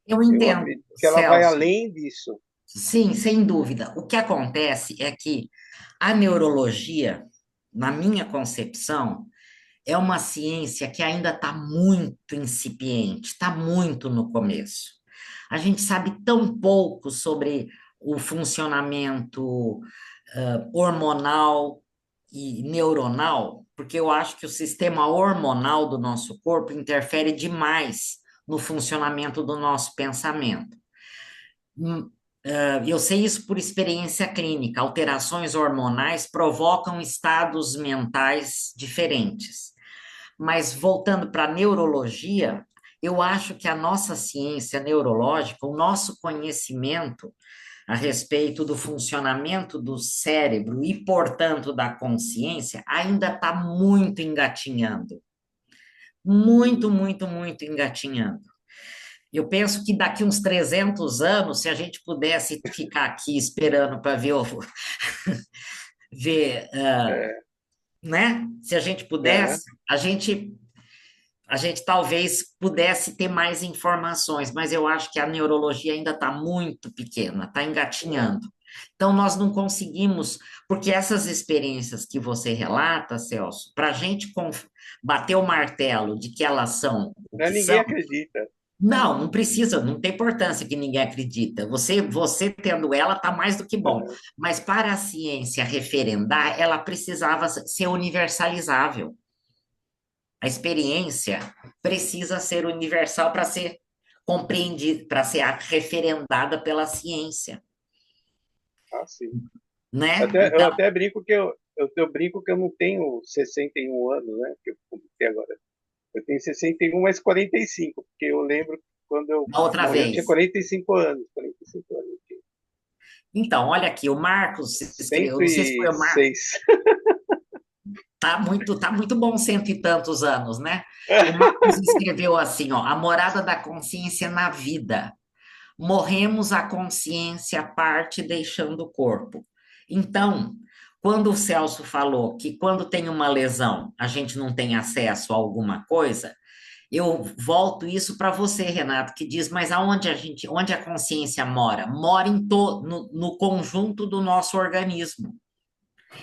Eu Eu entendo, acredito que ela vai Celso. além disso. Sim, sem dúvida. O que acontece é que a neurologia, na minha concepção, é uma ciência que ainda está muito incipiente, está muito no começo. A gente sabe tão pouco sobre o funcionamento hormonal e neuronal, porque eu acho que o sistema hormonal do nosso corpo interfere demais no funcionamento do nosso pensamento. Eu sei isso por experiência clínica. Alterações hormonais provocam estados mentais diferentes. Mas voltando para a neurologia, eu acho que a nossa ciência neurológica, o nosso conhecimento a respeito do funcionamento do cérebro e, portanto, da consciência, ainda está muito engatinhando. Muito, muito, muito engatinhando. Eu penso que daqui uns 300 anos, se a gente pudesse ficar aqui esperando para ver, ver, É, né? Se a gente aham, pudesse, a gente talvez pudesse ter mais informações, mas eu acho que a neurologia ainda está muito pequena, está é. engatinhando. Então, nós não conseguimos, porque essas experiências que você relata, Celso, para a gente bater o martelo de que elas são o Né, que ninguém são, acredita. não, não precisa, não tem importância que ninguém acredita. Você tendo ela está mais do que bom. Aham. Mas para a ciência referendar, ela precisava ser universalizável. A experiência precisa ser universal para ser compreendida, para ser referendada pela ciência, Ah, sim. né? Eu Então, até brinco eu brinco que eu não tenho 61 anos, né? Que eu completei agora. Eu tenho 61, mas 45, porque eu lembro que quando eu da outra morri, eu tinha vez. 45 anos. 45 anos. Então, olha aqui, o Marcos escreveu, Cento não sei se e foi o Marcos, seis. tá muito bom 100 e tantos anos, né? O Marcos escreveu assim, ó, a morada da consciência na vida. Morremos, a consciência parte deixando o corpo. Então, quando o Celso falou que quando tem uma lesão, a gente não tem acesso a alguma coisa, eu volto isso para você, Renato, que diz, mas onde a consciência mora? Mora no conjunto do nosso organismo.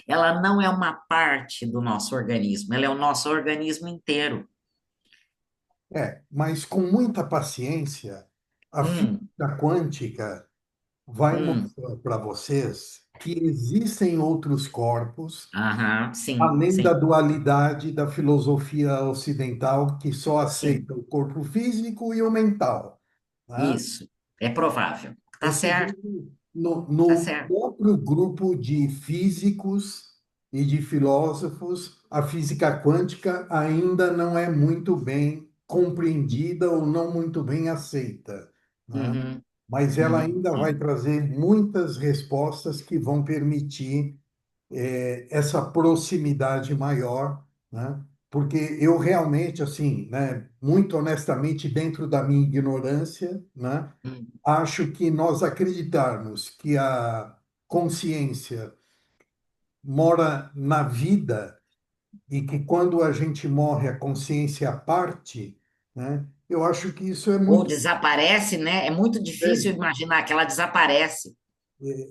Ela não é uma parte do nosso organismo, ela é o nosso organismo inteiro. Mas com muita paciência, a Hum, física quântica vai hum, mostrar para vocês que existem outros corpos, aham, sim, além da sim, dualidade da filosofia ocidental, que só sim, aceita o corpo físico e o mental, né? isso, é provável. Tá Esse certo, grupo, tá no certo. próprio grupo de físicos e de filósofos, a física quântica ainda não é muito bem compreendida ou não muito bem aceita, né? Uhum, Mas ela uhum, ainda vai sim. trazer muitas respostas que vão permitir essa proximidade maior, né? Porque eu realmente, assim, né, muito honestamente, dentro da minha ignorância, né, Hum. acho que nós acreditarmos que a consciência mora na vida e que quando a gente morre a consciência parte, né, eu acho que isso Ou desaparece, né? É muito difícil é, imaginar que ela desaparece.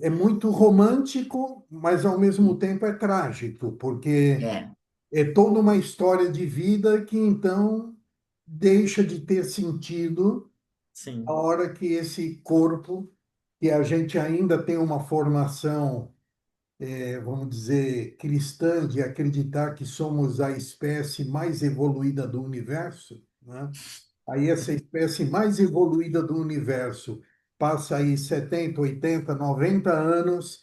é muito romântico, mas ao mesmo tempo é trágico, porque É, é toda uma história de vida que então deixa de ter sentido a sim. hora que esse corpo, que a gente ainda tem uma formação, vamos dizer, cristã, de acreditar que somos a espécie mais evoluída do universo, né? Aí essa espécie mais evoluída do universo passa aí 70, 80, 90 anos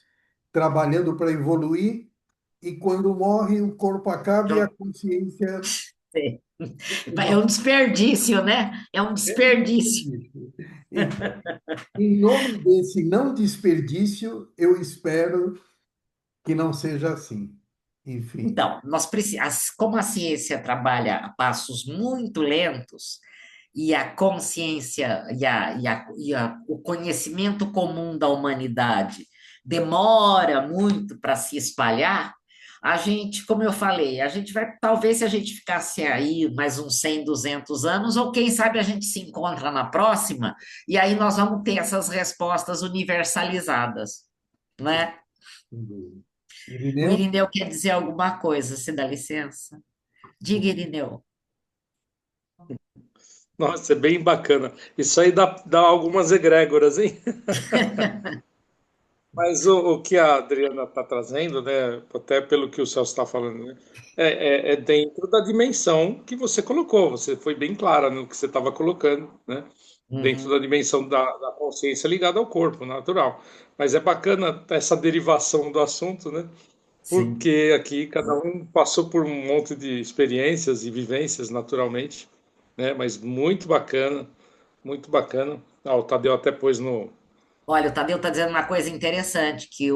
trabalhando para evoluir, e quando morre, o corpo acaba e a Então, consciência. é é um desperdício, né? É um É um desperdício. desperdício. Então, em nome desse não desperdício, eu espero que não seja assim. Enfim. Então, como a ciência trabalha a passos muito lentos, e a consciência o conhecimento comum da humanidade demora muito para se espalhar, a gente, como eu falei, a gente vai, talvez se a gente ficasse aí mais uns 100, 200 anos, ou quem sabe a gente se encontra na próxima, e aí nós vamos ter essas respostas universalizadas, né? O Irineu? Irineu quer dizer alguma coisa, se dá licença? Diga, Irineu. Nossa, é bem bacana. Isso aí dá algumas egrégoras, hein? Mas o que a Adriana está trazendo, né, até pelo que o Celso está falando, né, é dentro da dimensão que você colocou. Você foi bem clara no que você estava colocando, né? Dentro Uhum, da dimensão da consciência ligada ao corpo, natural. Mas é bacana essa derivação do assunto, né? sim. Porque aqui cada um passou por um monte de experiências e vivências, naturalmente, né? Mas muito bacana, muito bacana. Ah, o Tadeu até pôs no. Olha, o Tadeu está dizendo uma coisa interessante, que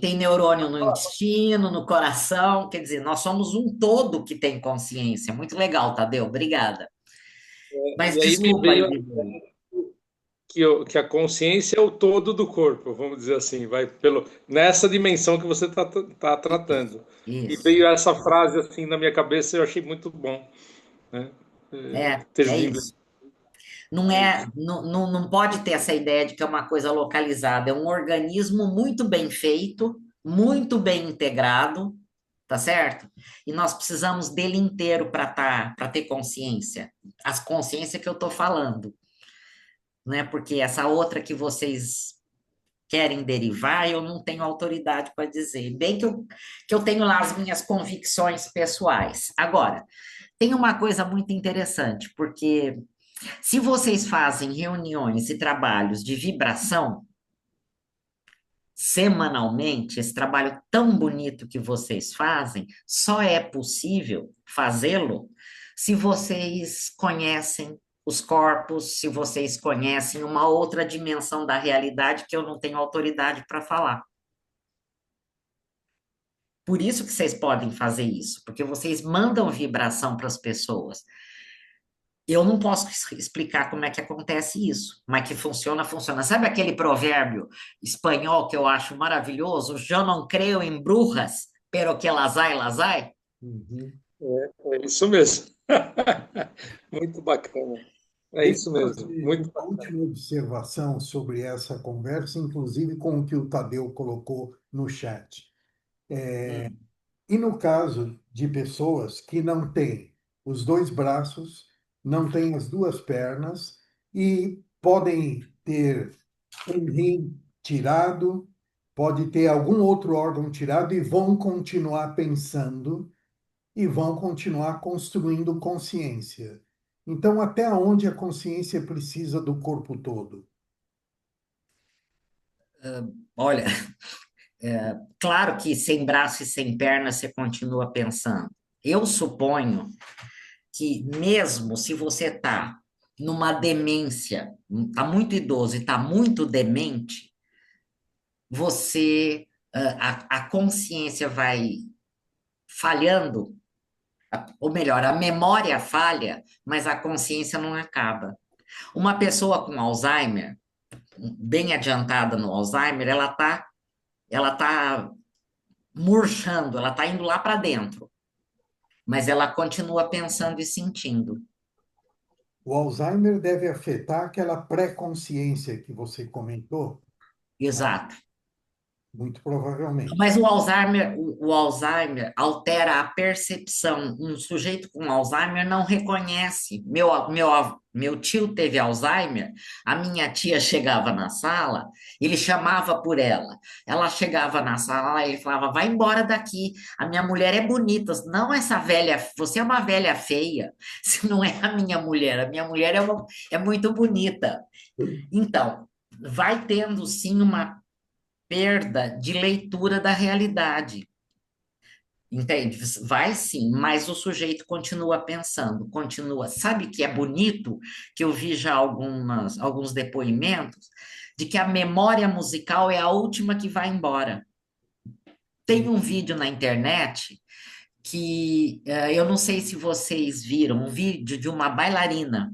tem neurônio no intestino, no coração, quer dizer, nós somos um todo que tem consciência. Muito legal, Tadeu, obrigada. Mas E aí me desculpa aí, veio Guilherme. que a consciência é o todo do corpo, vamos dizer assim, vai nessa dimensão que você está tratando. E Isso. veio essa frase assim na minha cabeça, eu achei muito bom, né? Ter É vindo. isso. Não é, não pode ter essa ideia de que é uma coisa localizada, é um organismo muito bem feito, muito bem integrado, tá certo? E nós precisamos dele inteiro para ter consciência. As consciências que eu estou falando, né? Porque essa outra que vocês querem derivar, eu não tenho autoridade para dizer. Bem que eu tenho lá as minhas convicções pessoais. Agora, tem uma coisa muito interessante, porque se vocês fazem reuniões e trabalhos de vibração semanalmente, esse trabalho tão bonito que vocês fazem, só é possível fazê-lo se vocês conhecem os corpos, se vocês conhecem uma outra dimensão da realidade que eu não tenho autoridade para falar. Por isso que vocês podem fazer isso, porque vocês mandam vibração para as pessoas. Eu não posso explicar como é que acontece isso, mas que funciona, funciona. Sabe aquele provérbio espanhol que eu acho maravilhoso? Eu não creio em brujas, pero que las hay, las hay. Uhum. É isso mesmo. Muito bacana. É Deixa isso eu mesmo. fazer Muito uma última observação sobre essa conversa, inclusive com o que o Tadeu colocou no chat. E no caso de pessoas que não têm os dois braços, não têm as duas pernas e podem ter um rim tirado, pode ter algum outro órgão tirado e vão continuar pensando e vão continuar construindo consciência. Então, até onde a consciência precisa do corpo todo? Olha, claro que sem braço e sem perna você continua pensando. Eu suponho que mesmo se você está numa demência, está muito idoso e está muito demente, você, a consciência vai falhando, ou melhor, a memória falha, mas a consciência não acaba. Uma pessoa com Alzheimer, bem adiantada no Alzheimer, ela tá murchando, ela tá indo lá para dentro, mas ela continua pensando e sentindo. O Alzheimer deve afetar aquela pré-consciência que você comentou? Exato. Muito provavelmente. Mas o Alzheimer altera a percepção. Um sujeito com Alzheimer não reconhece. Meu tio teve Alzheimer, a minha tia chegava na sala, ele chamava por ela. Ela chegava na sala, ele falava: vai embora daqui, a minha mulher é bonita. Não essa velha, você é uma velha feia. Se não é a minha mulher é muito bonita. Então, vai tendo sim uma perda de leitura da realidade. Entende? Vai sim, mas o sujeito continua pensando, continua. Sabe que é bonito que eu vi já alguns depoimentos de que a memória musical é a última que vai embora. Tem um vídeo na internet que eu não sei se vocês viram, um vídeo de uma bailarina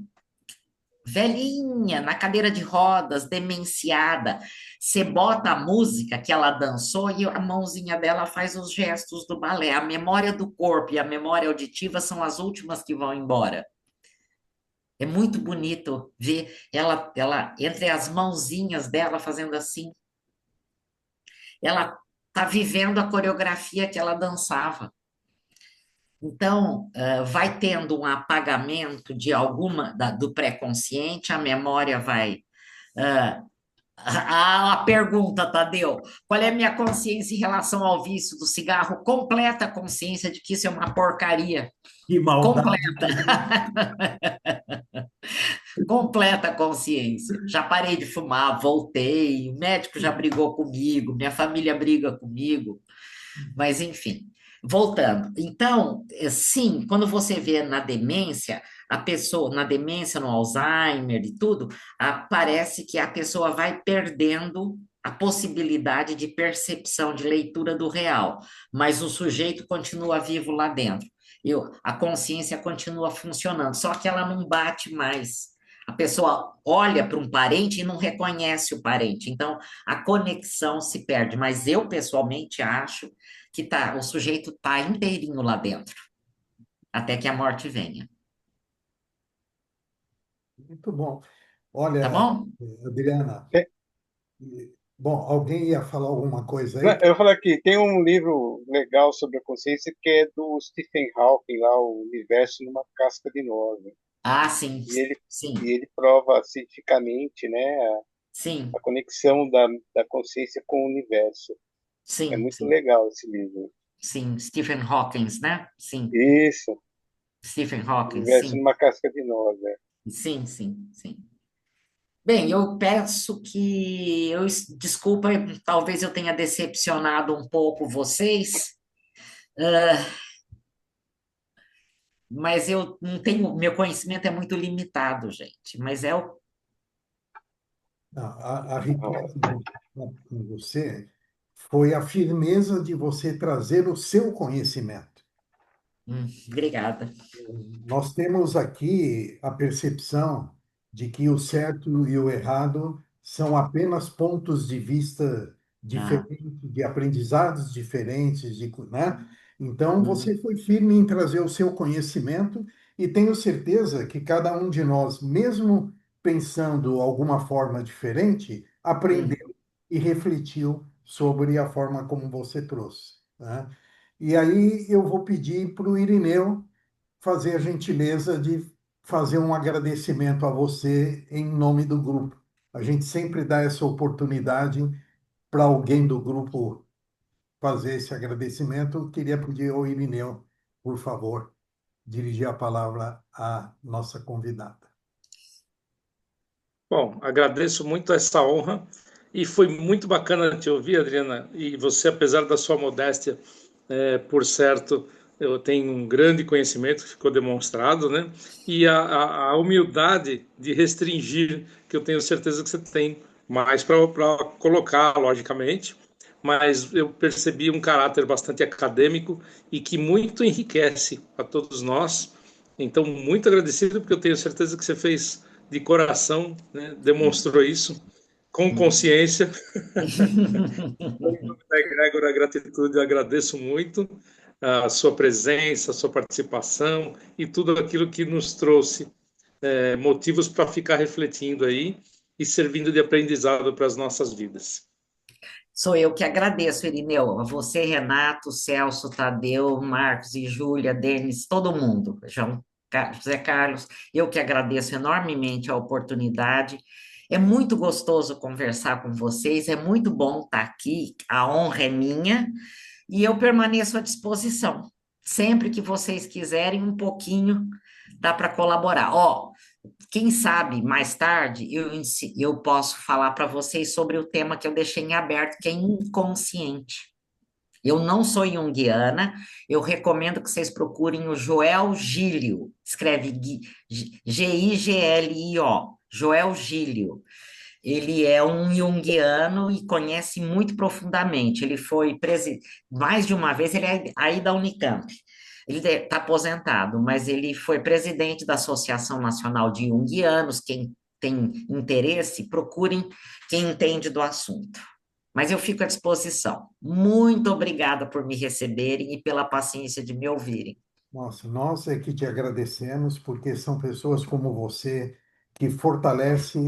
velhinha, na cadeira de rodas, demenciada. Você bota a música que ela dançou e a mãozinha dela faz os gestos do balé. A memória do corpo e a memória auditiva são as últimas que vão embora. É muito bonito ver ela entre as mãozinhas dela fazendo assim. Ela está vivendo a coreografia que ela dançava. Então, vai tendo um apagamento de do pré-consciente, a memória vai. A pergunta, Tadeu: qual é a minha consciência em relação ao vício do cigarro? Completa consciência de que isso é uma porcaria. Que maldade! Completa consciência. Já parei de fumar, voltei, o médico já brigou comigo, minha família briga comigo, mas enfim. Voltando, então, sim, quando você vê na demência, a pessoa, na demência, no Alzheimer e tudo, parece que a pessoa vai perdendo a possibilidade de percepção, de leitura do real, mas o sujeito continua vivo lá dentro. a consciência continua funcionando, só que ela não bate mais. A pessoa olha para um parente e não reconhece o parente, então a conexão se perde. Mas eu, pessoalmente, acho que o sujeito está inteirinho lá dentro, até que a morte venha. Muito bom. Tá Olha, bom? Adriana, É, bom, alguém ia falar alguma coisa aí? né, eu falo aqui, tem um livro legal sobre a consciência que é do Stephen Hawking, lá, O Universo numa Casca de Nós, né? Ah, sim, E ele, sim, e ele prova cientificamente, né, a sim, conexão da consciência com o universo. É sim, muito sim, legal esse livro. sim. Stephen Hawking, né? Sim, Isso, Stephen O Hawking, Universo sim, numa Casca de Nós, né? sim, sim, sim. Bem, eu peço que desculpa, talvez eu tenha decepcionado um pouco vocês, mas eu não tenho, meu conhecimento é muito limitado, gente. Mas é o. A riqueza com você foi a firmeza de você trazer o seu conhecimento. Obrigada. Nós temos aqui a percepção de que o certo e o errado são apenas pontos de vista Ah, diferentes, de aprendizados diferentes, né? Então, você uhum, foi firme em trazer o seu conhecimento e tenho certeza que cada um de nós, mesmo pensando alguma forma diferente, uhum. aprendeu e refletiu sobre a forma como você trouxe, né? E aí eu vou pedir para o Irineu fazer a gentileza de fazer um agradecimento a você em nome do grupo. A gente sempre dá essa oportunidade para alguém do grupo fazer esse agradecimento. Eu queria pedir ao Irineu, por favor, dirigir a palavra à nossa convidada. Bom, agradeço muito essa honra e foi muito bacana te ouvir, Adriana. E você, apesar da sua modéstia, por certo, eu tenho um grande conhecimento que ficou demonstrado, né? E a humildade de restringir, que eu tenho certeza que você tem mais para colocar, logicamente. Mas eu percebi um caráter bastante acadêmico e que muito enriquece a todos nós. Então, muito agradecido, porque eu tenho certeza que você fez de coração, né? Demonstrou isso com consciência. Em nome da Egrégora Gratitude, eu agradeço muito a sua presença, a sua participação e tudo aquilo que nos trouxe motivos para ficar refletindo aí e servindo de aprendizado para as nossas vidas. Sou eu que agradeço, Irineu. A você, Renato, Celso, Tadeu, Marcos e Júlia, Denis, todo mundo. José Carlos, eu que agradeço enormemente a oportunidade. É muito gostoso conversar com vocês, é muito bom estar aqui, a honra é minha, e eu permaneço à disposição. Sempre que vocês quiserem, um pouquinho, dá para colaborar. Ó, quem sabe mais tarde eu posso falar para vocês sobre o tema que eu deixei em aberto, que é inconsciente. Eu não sou junguiana, eu recomendo que vocês procurem o Joel Gílio, escreve Giglio, Joel Gílio. Ele é um junguiano e conhece muito profundamente. Ele foi mais de uma vez, ele é aí da Unicamp. Ele está aposentado, mas ele foi presidente da Associação Nacional de Junguianos. Quem tem interesse, procurem quem entende do assunto. Mas eu fico à disposição. Muito obrigada por me receberem e pela paciência de me ouvirem. Nossa, nós é que te agradecemos, porque são pessoas como você que fortalece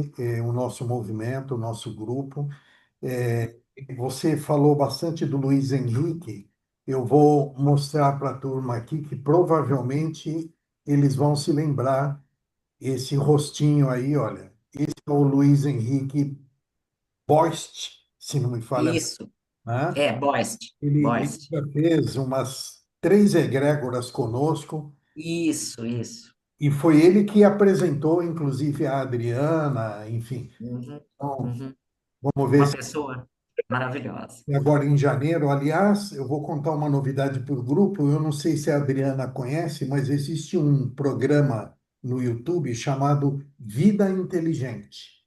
o nosso movimento, o nosso grupo. É, você falou bastante do Luiz Henrique. Eu vou mostrar para a turma aqui que provavelmente eles vão se lembrar esse rostinho aí, olha. Esse é o Luiz Henrique Boist, se não me falha, Isso, né? Boist, Ele Boist. já fez umas 3 egrégoras conosco. Isso. E foi ele que apresentou, inclusive, a Adriana, enfim. Uhum, Então, uhum. vamos ver Uma se pessoa maravilhosa. agora em janeiro. Aliás, eu vou contar uma novidade para o grupo. Eu não sei se a Adriana conhece, mas existe um programa no YouTube chamado Vida Inteligente,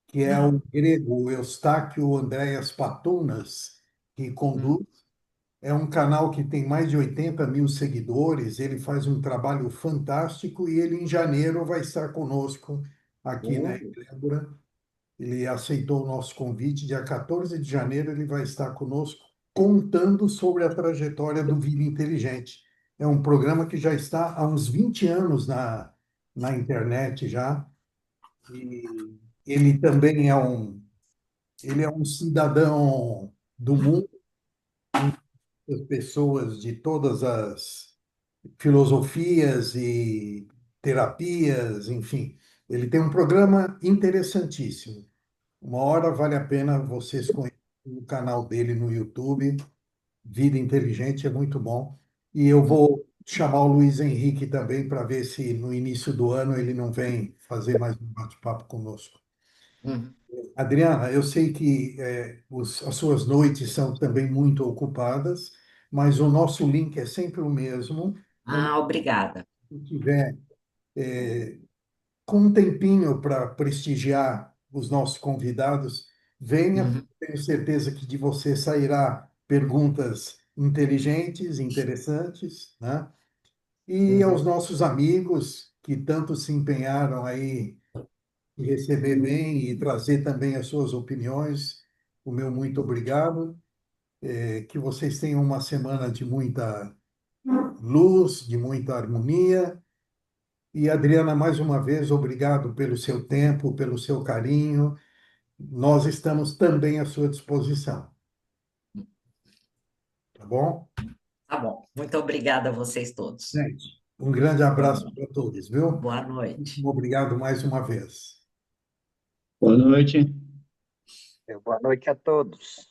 que é o Não. grego Eustáquio Andréas Patunas que Hum, conduz. É um canal que tem mais de 80 mil seguidores, ele faz um trabalho fantástico e ele, em janeiro, vai estar conosco aqui na Oh, Equilibra. Ele aceitou o nosso convite. Dia 14 de janeiro, ele vai estar conosco, contando sobre a trajetória do Vida Inteligente. É um programa que já está há uns 20 anos na internet já. E ele também ele é um cidadão do mundo, das pessoas de todas as filosofias e terapias, enfim. Ele tem um programa interessantíssimo. Uma hora vale a pena vocês conhecerem o canal dele no YouTube. Vida Inteligente é muito bom. E eu vou chamar o Luiz Henrique também para ver se no início do ano ele não vem fazer mais um bate-papo conosco. uhum. Adriana, eu sei que as suas noites são também muito ocupadas, mas o nosso link é sempre o mesmo. Quando Ah, obrigada. você tiver com um tempinho para prestigiar os nossos convidados, venha, Uhum, tenho certeza que de você sairá perguntas inteligentes, interessantes, né? E aos uhum. nossos amigos que tanto se empenharam aí em receber bem e trazer também as suas opiniões, o meu muito obrigado. Que vocês tenham uma semana de muita luz, de muita harmonia. E Adriana, mais uma vez, obrigado pelo seu tempo, pelo seu carinho. Nós estamos também à sua disposição, tá bom? Tá bom. Muito obrigada a vocês todos. Gente, um grande Boa abraço noite. para todos, viu? Boa noite. Obrigado mais uma vez. Boa noite. Boa noite a todos.